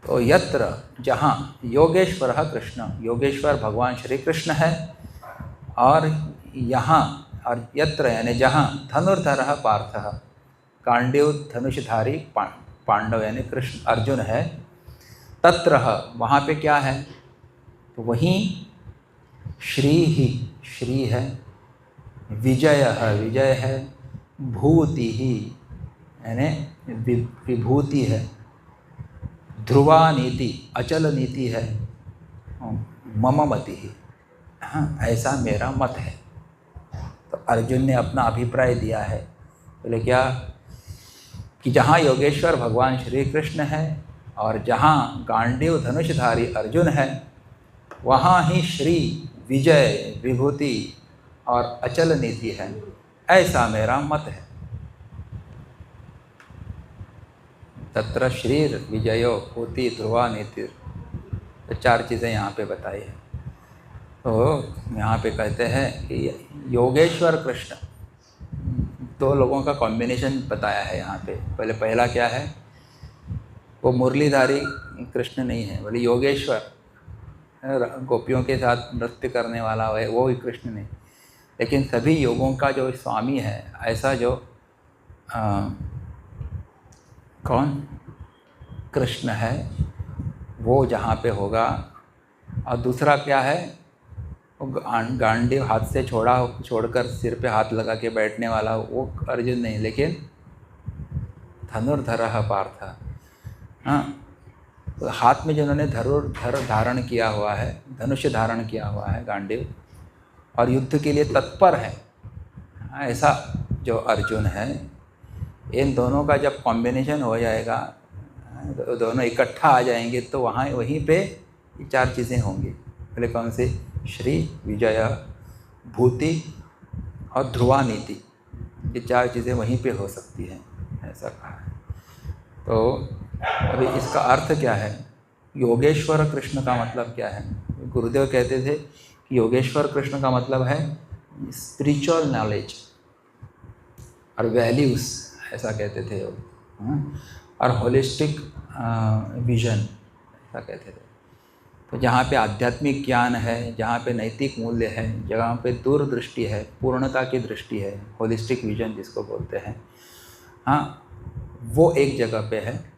A: तो यत्र, जहाँ, योगेश्वरः कृष्ण, योगेश्वर भगवान श्री कृष्ण है, और यहाँ, और यत्र यानी जहाँ, धनुर्धरः पार्थः, कांडीव धनुषधारी पांडव यानी कृष्ण अर्जुन है, तत्र वहाँ पे क्या है, तो वहीं श्री ही श्री है, विजय है, भूति ही यानी विभूति है, ध्रुवा नीति अचल नीति है, मम मति ही, हाँ ऐसा मेरा मत है। तो अर्जुन ने अपना अभिप्राय दिया है, बोले क्या कि जहाँ योगेश्वर भगवान श्री कृष्ण है और जहाँ गांडीव धनुषधारी अर्जुन है, वहाँ ही श्री विजय विभूति और अचल नीति है, ऐसा मेरा मत है। तत्र श्रीर विजयो भूति ध्रुवा नीति, तो 4 चीज़ें यहाँ पे बताई है। तो यहाँ पे कहते हैं कि योगेश्वर कृष्ण, 2 लोगों का कॉम्बिनेशन बताया है यहाँ पे। पहले पहला क्या है, वो मुरलीधारी कृष्ण नहीं है, बोले योगेश्वर गोपियों के साथ नृत्य करने वाला है वो ही कृष्ण नहीं, लेकिन सभी योगों का जो स्वामी है, ऐसा जो कौन कृष्ण है वो जहाँ पे होगा। और दूसरा क्या है, वो गांडीव हाथ से छोड़कर सिर पे हाथ लगा के बैठने वाला वो अर्जुन नहीं, लेकिन धनुर्धरः पार्थ, हाँ तो हाथ में जिन्होंने धनुर्धर धारण किया हुआ है, धनुष धारण किया हुआ है गांडीव, और युद्ध के लिए तत्पर है, ऐसा जो अर्जुन है। इन दोनों का जब कॉम्बिनेशन हो जाएगा, तो दोनों इकट्ठा आ जाएंगे, तो वहाँ वहीं पे ये 4 चीज़ें होंगी। पहले कौन सी, श्री विजय भूति और ध्रुवा नीति, ये 4 चीज़ें वहीं पे हो सकती हैं, ऐसा कहा है। तो अभी इसका अर्थ क्या है, योगेश्वर कृष्ण का मतलब क्या है। गुरुदेव कहते थे कि योगेश्वर कृष्ण का मतलब है स्पिरिचुअल नॉलेज और वैल्यूज़, ऐसा कहते थे योग, और होलिस्टिक विजन, ऐसा कहते थे। तो जहाँ पे आध्यात्मिक ज्ञान है, जहाँ पे नैतिक मूल्य है, जहाँ पे दूरदृष्टि है, पूर्णता की दृष्टि है, होलिस्टिक विजन जिसको बोलते हैं, हाँ वो एक जगह पे है,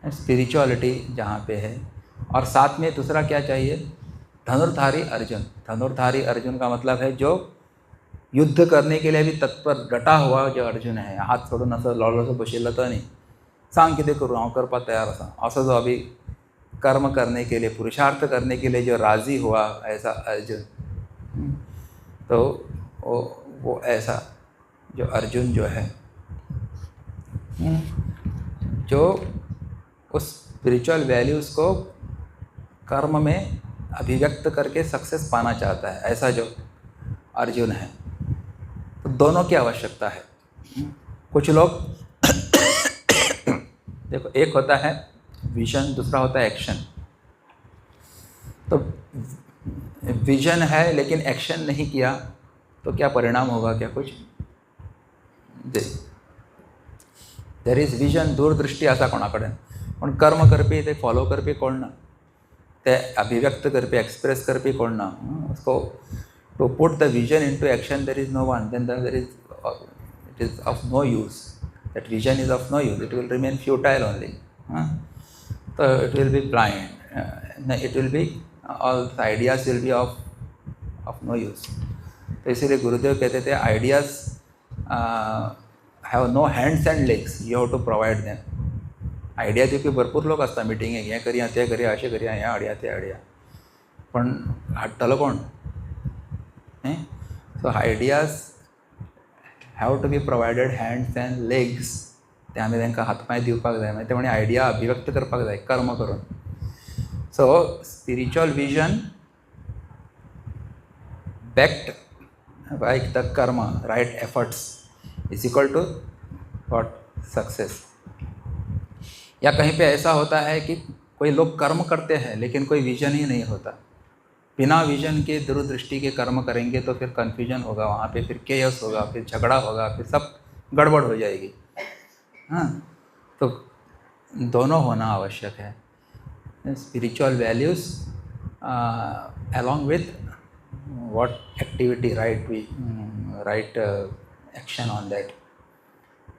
A: स्पिरिचुअलिटी जहाँ पे है। और साथ में दूसरा क्या चाहिए, धनुर्धारी अर्जुन। धनुर्धारी अर्जुन का मतलब है जो युद्ध करने के लिए भी तत्पर डटा हुआ जो अर्जुन है, हात सोडून असं लॉलसं बसेलं तर नाही, सांग किती करू हांव करपा तयार असं जो अभी कर्म करने के लिए, पुरुषार्थ करने के लिए जो राज़ी हुआ, ऐसा अर्जुन। तो वो ऐसा जो अर्जुन जो है, जो उस स्पिरिचुअल वैल्यूज़ को कर्म में अभिव्यक्त करके सक्सेस पाना चाहता है, ऐसा जो अर्जुन है। तो दोनों की आवश्यकता है। कुछ लोग देखो, एक होता है विजन, दूसरा होता है एक्शन। तो विजन है लेकिन एक्शन नहीं किया तो क्या परिणाम होगा, क्या कुछ देर इज विजन, दूरदृष्टी असा कोणाकडे, पण कर्म करपी ते फॉलो करपी कोण ना, ते अभिव्यक्त करपी एक्सप्रेस करपी कोण ना। उसको to put the vision into action there is no one, then there is it is of no use, that vision is of no use, it will remain futile only. तो it will be blind, it will be all the ideas will be of no use. तो इसीलिए गुरुदेव कहते थे ideas have no hands and legs, you have to provide them. Idea दिवपी भरपूर लोक असतात मिटिंगेक, हें करया तें करया अशें करया, हें हाडया तें हाडया, पण हाडटलो कोण? So ideas have to be provided hands and legs, ते आमी तांकां हातपांय दिवपाक जाय, मागीर ते म्हणे आयडिया अभिव्यक्त करपाक जाय कर्म करून। So spiritual vision backed by the karma, right efforts is equal to what? Success. या कहीं पे ऐसा होता है कि कोई लोग कर्म करते हैं लेकिन कोई विजन ही नहीं होता, बिना विजन के दूरदृष्टि के कर्म करेंगे तो फिर कन्फ्यूजन होगा वहाँ पे, फिर केयस होगा, फिर झगड़ा होगा, फिर सब गड़बड़ हो जाएगी। हाँ, तो दोनों होना आवश्यक है, spiritual values along with what activity, right action on that।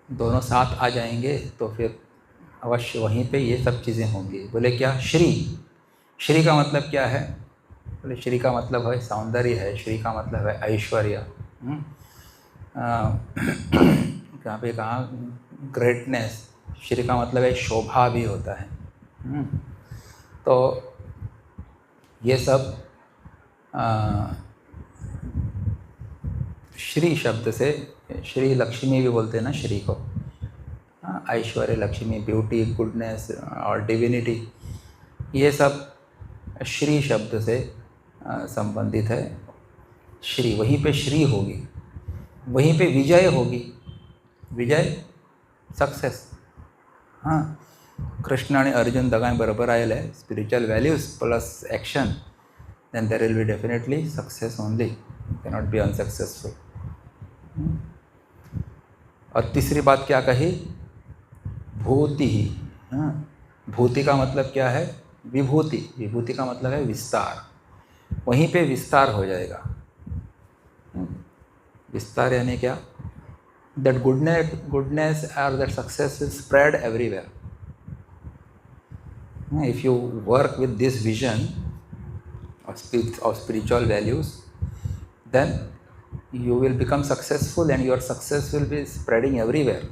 A: दोनों साथ आ जाएंगे तो फिर अवश्य वहीं पे ये सब चीज़ें होंगी। बोले क्या? श्री। श्री का मतलब क्या है? बोले श्री का मतलब है सौंदर्य है, श्री का मतलब है ऐश्वर्य। कहाँ पे कहा? ग्रेटनेस। श्री का मतलब है शोभा भी होता है। तो ये सब श्री शब्द से, श्री लक्ष्मी भी बोलते हैं ना श्री को, ऐश्वर्य, लक्ष्मी, ब्यूटी, गुडनेस और डिविनिटी, ये सब श्री शब्द से संबंधित है। श्री, वहीं पे श्री होगी, वहीं पे विजय होगी। विजय, सक्सेस। हाँ, कृष्ण आणि अर्जुन दोघांनी बरोबर आयल आहे. Spiritual values plus action, then there will be definitely success only. You cannot be unsuccessful. और तीसरी बात क्या कही? भूति ही। हाँ, भूति का मतलब क्या है? विभूति। विभूति का मतलब है विस्तार। वहीं पे विस्तार हो जाएगा। विस्तार यानी क्या? That goodness or that success will spread everywhere. If you work with this vision of spiritual values, then you will become successful and your success will be spreading everywhere.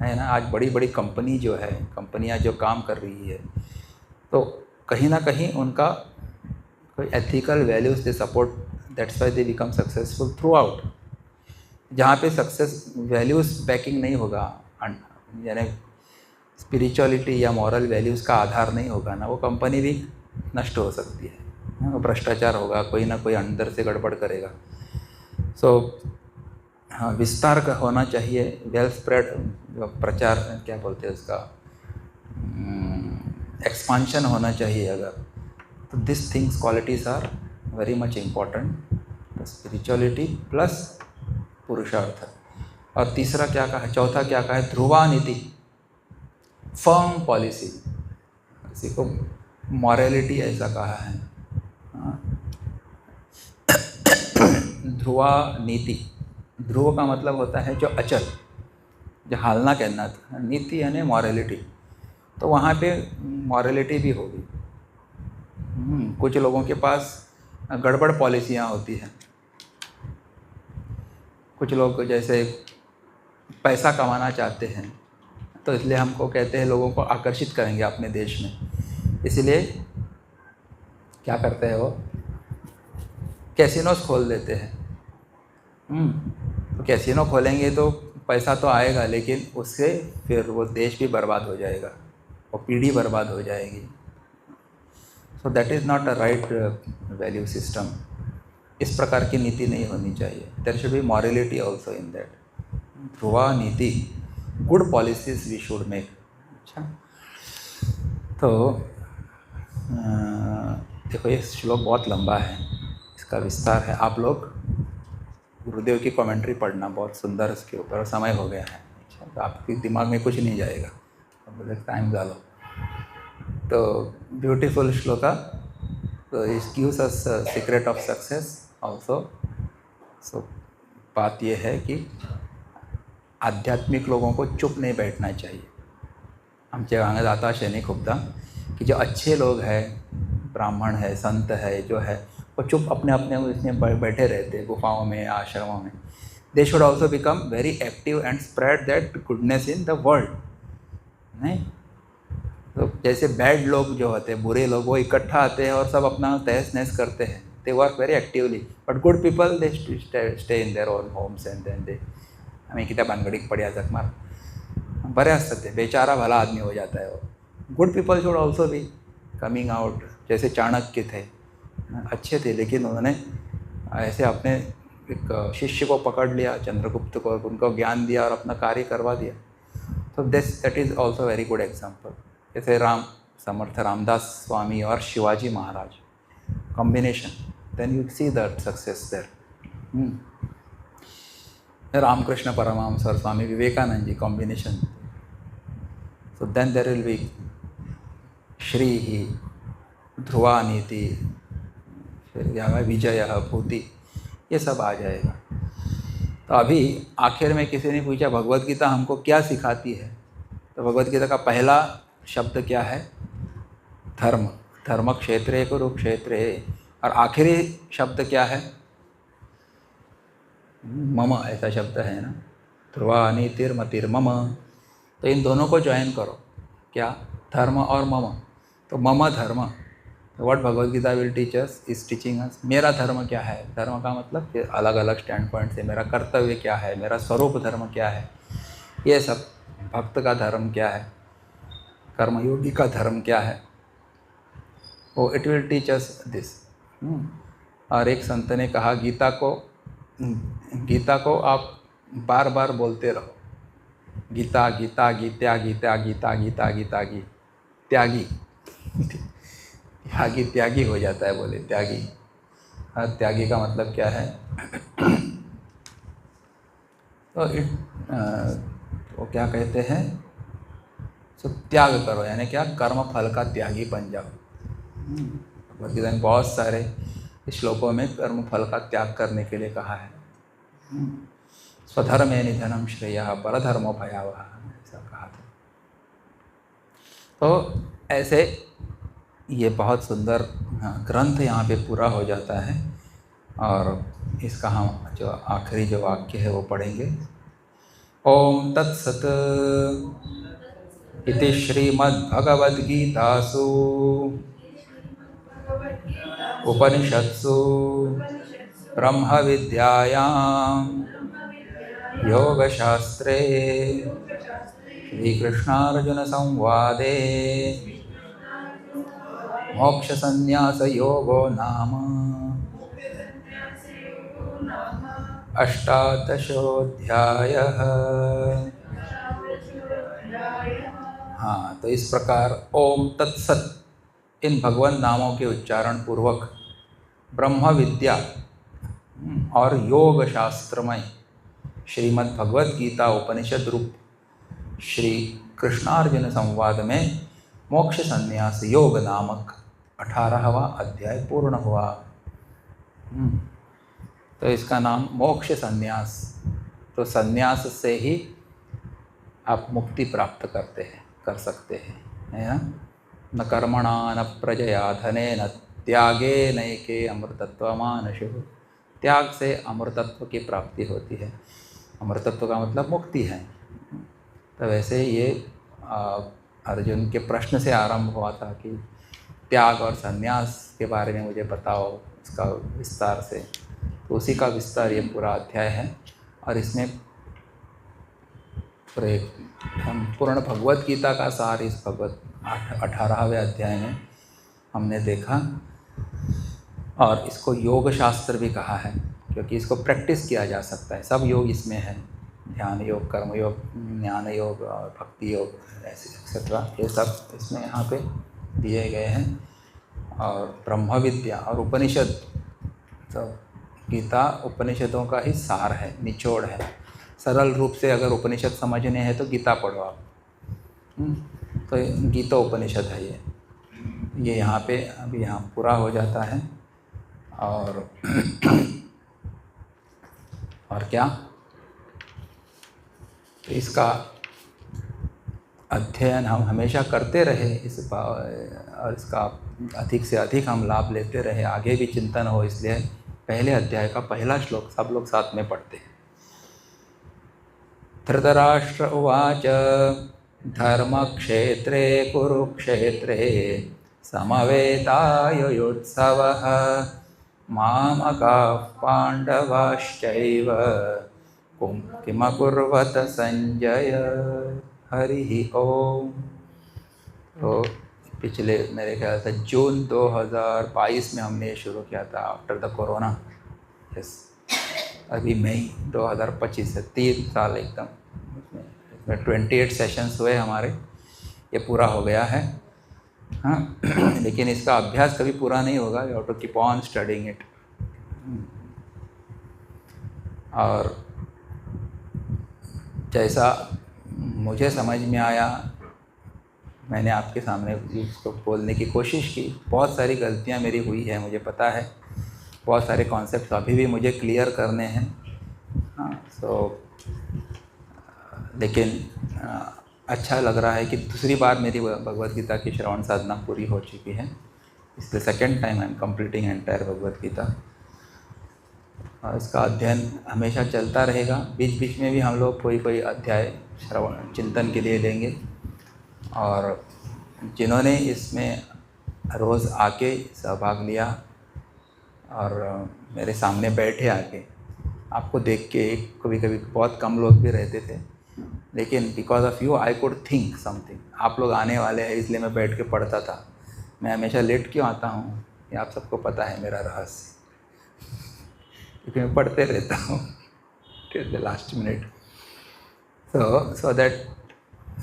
A: है ना? आज बड़ी बड़ी कंपनी जो है, कंपनियां जो काम कर रही है, तो कहीं ना कहीं उनका कोई ethical values they support, that's why they become successful through out. जहाँ पे सक्सेस वैल्यूज बैकिंग नहीं होगा, यानी स्पिरिचुअलिटी या मॉरल वैल्यूज़ का आधार नहीं होगा ना, वो कंपनी भी नष्ट हो सकती है। भ्रष्टाचार होगा, कोई ना कोई अंदर से गड़बड़ करेगा। सो हाँ, विस्तार का होना चाहिए, वेल स्प्रेड, प्रचार क्या बोलते हैं उसका, एक्सपांशन होना चाहिए अगर, तो this things qualities are very much important. Spirituality plus पुरुषार्थ। और तीसरा क्या कहा, चौथा क्या कहा है? ध्रुवानीति, फर्म पॉलिसी। इसी को मॉरलिटी ऐसा कहा है। ध्रुवा नीति। ध्रुव का मतलब होता है जो अचल, जो हालना कहना था। नीति यानी मॉरलिटी, तो वहाँ पे मॉरलिटी भी होगी। कुछ लोगों के पास गड़बड़ पॉलिसियाँ होती हैं। कुछ लोग जैसे पैसा कमाना चाहते हैं, तो इसलिए हमको कहते हैं लोगों को आकर्षित करेंगे अपने देश में, इसलिए क्या करते हैं वो, कैसीनोस खोल देते हैं। तो कैसीनो खोलेंगे तो पैसा तो आएगा, लेकिन उससे फिर वो देश भी बर्बाद हो जाएगा, वो पीढ़ी बर्बाद हो जाएगी। So that is not a right value system. इस प्रकार की नीति नहीं होनी चाहिए। There should be morality also in that. ध्रुवा नीति, good policies we should make. अच्छा, तो देखो ये श्लोक बहुत लंबा है, इसका विस्तार है। आप लोग गुरुदेव की कमेंट्री पढ़ना, बहुत सुंदर इसके ऊपर। समय हो गया है। अच्छा, तो आपके दिमाग में कुछ नहीं जाएगा, बोले टाइम डालो। तो ब्यूटीफुल श्लोका। तो it gives us secret of success also. So बात यह है कि आध्यात्मिक लोगों को चुप नहीं बैठना चाहिए। आमच्या गांगात आता शेनी खूबदा कि जो अच्छे लोग हैं, ब्राह्मण है, संत है, जो है वो चुप अपने अपने इसमें बैठे रहते हैं गुफाओं में, आश्रमों में। They should also become very active and spread that goodness in the world. नहीं तो जैसे बैड लोग जो होते हैं, बुरे लोग, वो इकट्ठा आते हैं और सब अपना तहस नहस करते हैं। They work very actively, but good people they stay in their own homes and then they आम्ही कित्या भानगडीक पड्या जग मार, बरे असतात ते, बेचारा भला आदमी हो जाता है वो। Good people should also be coming out. जैसे चाणक्य थे, अच्छे थे, लेकिन उन्होंने ऐसे अपने एक शिष्य को पकड़ लिया, चंद्रगुप्त को, उनको ज्ञान दिया और अपना कार्य करवा दिया। तो that is also very good example. जैसे समर्थ रामदास स्वामी और Shivaji Maharaj, combination, then you see that success there. Ramakrishna Paramhansa और Swami Vivekananda ji, combination. So then there will be shri ही, ध्रुवा नीति, फिर विजय, भूति, ये सब आ जाएगा। तो अभी आखिर में किसी ने पूछा भगवत गीता हमको क्या सिखाती है, तो भगवत गीता का पहला शब्द क्या है? धर्म। धर्म क्षेत्रे कुरुक्षेत्रे। और आखिरी शब्द क्या है? मम, ऐसा शब्द है ना, ध्रुवा नीतिर्मतिर्मम। तो इन दोनों को ज्वाइन करो, क्या? धर्म और मम। तो मम धर्म, what Bhagavad Gita will teach us is teaching us, मेरा धर्म क्या है। धर्म का मतलब कि अलग अलग स्टैंड पॉइंट से मेरा कर्तव्य क्या है, मेरा स्वरूप धर्म क्या है, ये सब। भक्त का धर्म क्या है, कर्मयोगी का धर्म क्या है, वो it will teach us this. और एक संत ने कहा गीता को आप बार बार बोलते रहो, गीता गीता गीता गीता गीता गीता गीता गी त्यागी त्यागी त्यागी हो जाता है, बोले त्यागी। हाँ, त्यागी का मतलब क्या है? तो वो क्या कहते हैं, तो त्याग करो, यानी क्या? कर्म फल का त्यागी बन जाओ। भगवद गीता में बहुत सारे श्लोकों में कर्म फल का त्याग करने के लिए कहा है। स्वधर्मे निधनम श्रेयः परधर्मो भयावह, ऐसा कहा था। तो ऐसे ये बहुत सुंदर ग्रंथ यहाँ पे पूरा हो जाता है। और इसका हम जो आखिरी जो वाक्य है वो पढ़ेंगे। ओम तत्सत इति श्रीमद्भगवद्गीतासु उपनिषत्सु ब्रह्म विद्यायां योगशास्त्रे श्रीकृष्णार्जुन संवादे मोक्ष संन्यास योगो नाम अष्टादशोऽध्यायः। हाँ, तो इस प्रकार ओम तत्सत इन भगवान नामों के उच्चारण पूर्वक ब्रह्म विद्या और योग शास्त्रमय श्रीमद् भगवद गीता उपनिषद रूप श्री कृष्णार्जुन संवाद में मोक्ष संन्यास योग नामक 18वां अध्याय पूर्ण हुआ। तो इसका नाम मोक्ष संन्यास। तो संन्यास से ही आप मुक्ति प्राप्त कर सकते हैं, है ना? न कर्मणा न प्रजया धने न त्यागे नैके अमृतत्वमानशु। त्याग से अमृतत्व की प्राप्ति होती है। अमृतत्व का मतलब मुक्ति है। तो वैसे ये अर्जुन के प्रश्न से आरंभ हुआ था कि त्याग और संन्यास के बारे में मुझे बताओ इसका विस्तार से। तो उसी का विस्तार ये पूरा अध्याय है। और इसमें पूर्ण भगवत गीता का सार इस 18वें अध्याय में हमने देखा। और इसको योग शास्त्र भी कहा है क्योंकि इसको प्रैक्टिस किया जा सकता है। सब योग इसमें है, ध्यान योग, कर्म योग, ज्ञान योग और भक्ति योग, ऐसे एक्सेट्रा, ये सब इसमें यहाँ पे दिए गए हैं। और ब्रह्म विद्या और उपनिषद, तो गीता उपनिषदों का ही सार है, निचोड़ है। सरल रूप से अगर उपनिषद समझने हैं तो गीता पढ़ो आप। तो गीता उपनिषद है ये यहाँ पे अभी यहाँ पूरा हो जाता है। और क्या, तो इसका अध्ययन हम हमेशा करते रहे और इसका अधिक से अधिक हम लाभ लेते रहे, आगे भी चिंतन हो। इसलिए पहले अध्याय का पहला श्लोक सब लोग साथ में पढ़ते हैं। धृतराष्ट्र उवाच धर्मक्षेत्रे कुरुक्षेत्रे समवेतायुयुत्सवः मामकाः पाण्डवाश्चैव किमकुर्वत संजय। हरि ओम। तो पिछले मेरे ख्याल से जून 2022 में हमने शुरू किया था, आफ्टर द कोरोना। यस, अभी मई 2025 से 3 साल एकदम। इसमें 28 सेशंस हुए हमारे, ये पूरा हो गया है। हाँ, लेकिन इसका अभ्यास कभी पूरा नहीं होगा। You have to keep on studying it. और जैसा मुझे समझ में आया, मैंने आपके सामने उसको बोलने की कोशिश की। बहुत सारी गलतियां मेरी हुई है, मुझे पता है। बहुत सारे कॉन्सेप्ट्स अभी भी मुझे क्लियर करने हैं। हाँ, तो लेकिन अच्छा लग रहा है कि दूसरी बार मेरी भगवद गीता की श्रवण साधना पूरी हो चुकी है। इसलिए second time I am completing entire Bhagavad Gita. और इसका अध्ययन हमेशा चलता रहेगा। बीच बीच में भी हम लोग कोई अध्याय श्रवण चिंतन के लिए लेंगे। और जिन्होंने इसमें रोज़ आके सहभाग लिया और मेरे सामने बैठे आके, आपको देख के कभी कभी बहुत कम लोग भी रहते थे, लेकिन because of you I could think something. आप लोग आने वाले हैं इसलिए मैं बैठ के पढ़ता था। मैं हमेशा लेट क्यों आता हूँ ये आप सबको पता है मेरा रहस्य, क्योंकि मैं पढ़ते रहता हूँ till the last minute. So that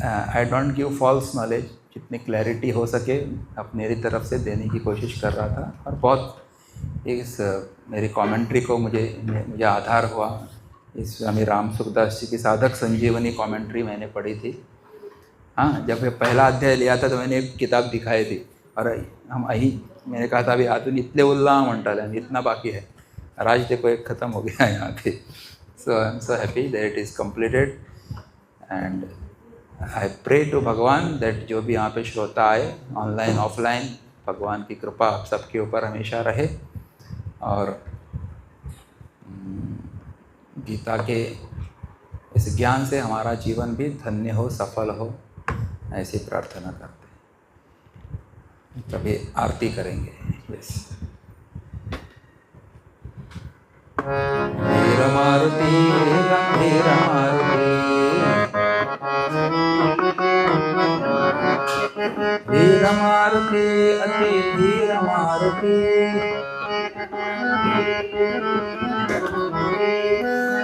A: I don't give false knowledge. जितनी क्लैरिटी हो सके अब मेरी तरफ से देने की कोशिश कर रहा था। और बहुत इस मेरी कमेंट्री को मुझे आधार हुआ इस स्वामी राम सुखदास जी की साधक संजीवनी कमेंट्री मैंने पढ़ी थी। हाँ, जब मैं पहला अध्याय लिया था तो मैंने एक किताब दिखाई थी और हम मैंने कहा था अभी आतून इतने उल्ला म्हणताले इतना बाकी है, राज देखो एक ख़त्म हो गया है यहाँ पे। So I am so happy that it is completed and I pray to Bhagwan that जो भी यहाँ पे श्रोता आए ऑनलाइन ऑफलाइन, भगवान की कृपा आप सबके ऊपर हमेशा रहे और गीता के इस ज्ञान से हमारा जीवन भी धन्य हो, सफल हो, ऐसी प्रार्थना करते हैं। तभी आरती करेंगे। यस, धीर मारुति गंभीर मारुति, धीर मारुति अति धीर मारुति,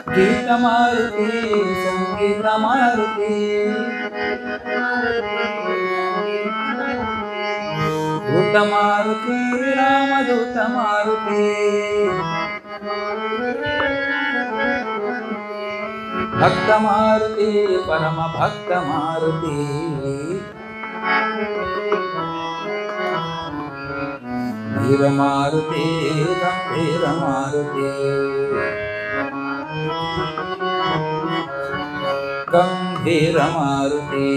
A: गीत मारुति संगीत मारुति, दूत मारुति रामदूत मारुति, भक्त मारुति परम भक्त मारुति, धीर मारुति गंभीर मारुति, गंभीर मारुति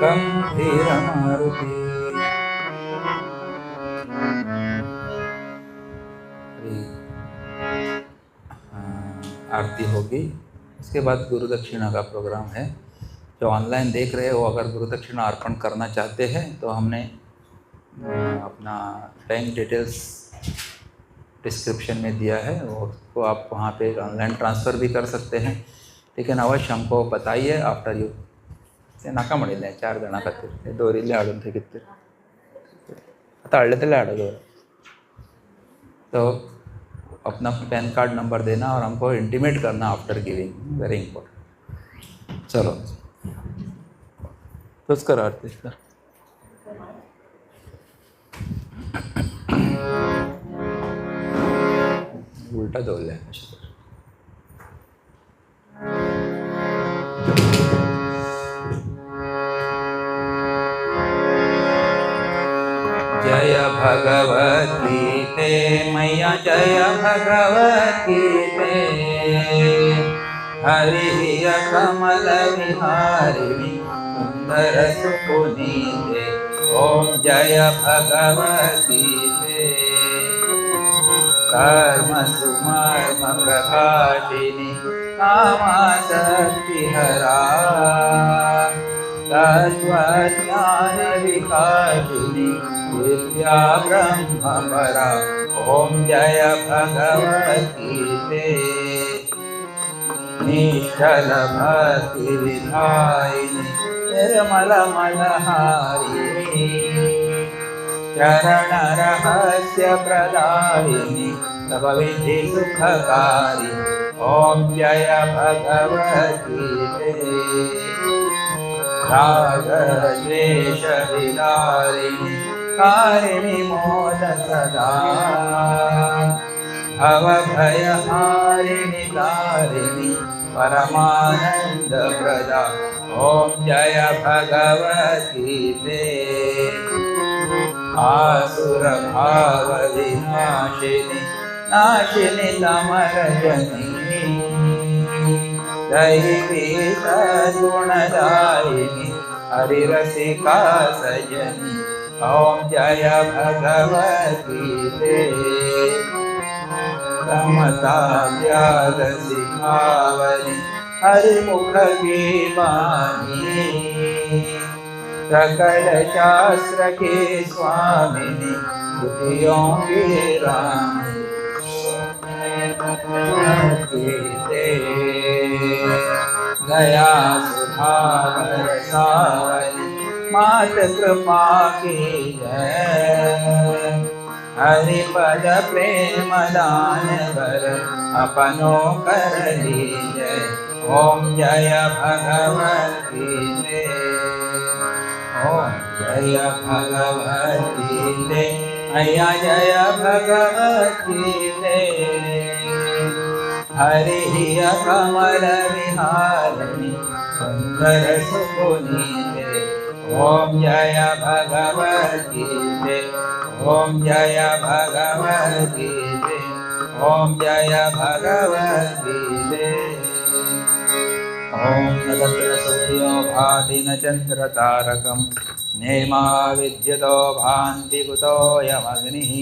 A: गंभीर मारुति। आरती होगी, उसके बाद गुरु दक्षिणा का प्रोग्राम है। जो ऑनलाइन देख रहे हो अगर गुरु दक्षिणा अर्पण करना चाहते हैं तो हमने अपना बैंक डिटेल्स डिस्क्रिप्शन में दिया है, उसको आप वहाँ पे ऑनलाइन ट्रांसफ़र भी कर सकते हैं। लेकिन अवश्य हमको बताइए आफ्टर यू ते नाका म्हणिल्लें 4 जाणां खातीर दवरिल्लें हाडून थंय कितें आतां हाडलें तें हाडो। तो अपना पैन कार्ड नंबर देना और हमको इंटीमेट करना आफ्टर गिविंग, वेरी इंपॉर्टेंट। चलो तो कर आरती का उल्टा दौरलें अशें। जय भगवती ते मैया जय भगवती ते, हरि कमल विहारिणी सुंदर सुपुनीते, ओम जय भगवती ते, कर्म सुमर्म प्रकाशिनी कामासक्ति हरा, तत्वज्ञान विकासिनी विद्या ब्रह्म परा, ओम जय भगवती ते, निश्चल भक्ति विधायिनी निर्मल मनहारिणी, चरण रहस्य प्रदायिनी सब विधि सुखकारी, ओम जय भगवती ते, राग द्वेष विदारिणी कारिणी मोद सदा, भव भय हारिणी तारिणी परमानंद प्रदा, ओम जय भगवती ते, आसुर भाव विनाशिनी नाशिनी तमरजनी दैवी सद्गुणदायिनी हरिरसिका सजनी ओम जय भगवती ते समता त्याग सिखावनी हरिमुख की वाणी सकल शास्त्र की स्वामिनी बुद्धियों की रानी दया सुधा बरसावनी मात कृपा की जय हरिपद प्रेम दान कर अपनो कर लीजय ओम जय भगवती ते ओम जय भगवती ते अय्या जय भगवती ते हरि कमल विहारिणी सुंदर सुपुनीते ओम जय भगवती ते ओम जय भगवती ते ओम जय भगवती ते ओम न तत्र सूर्यो भाति न चन्द्र तारकं नेमा विद्युतो भान्ति कुतोऽयमग्निः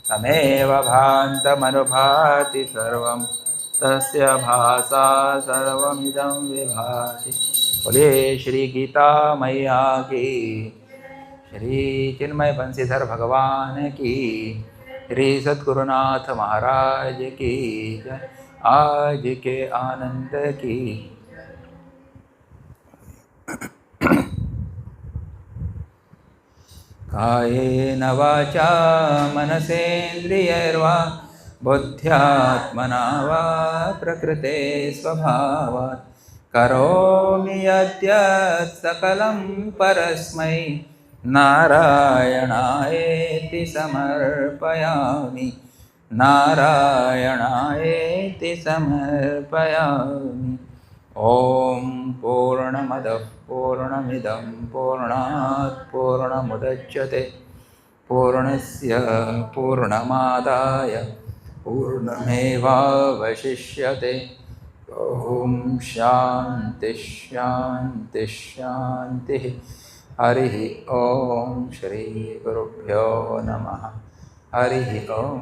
A: तमेव भान्तमनुभाति सर्वं तस्य भासा सर्वमिदं विभाति बोले श्री गीता मैया की श्री चिन्मय बंशीधर भगवान की श्री सद्गुरुनाथ महाराज की जय आज के आनंद की कायेन वाचा मनसेन्द्रियैर्वा बुद्ध्यात्मना वा प्रकृते स्वभावात् करोमि यद्यत् सकलं परस्मै नारायणायेति समर्पयामि नारायणायेति समर्पयामि ओम पूर्णमदः पूर्णमिदं पूर्णात् पूर्णमुदच्यते पूर्णस्य पूर्णमादाय पूर्णमेवावशिष्यते ओम शांति शांति शांति हरि ओम श्री गुरुभ्यो नमः हरि ओम।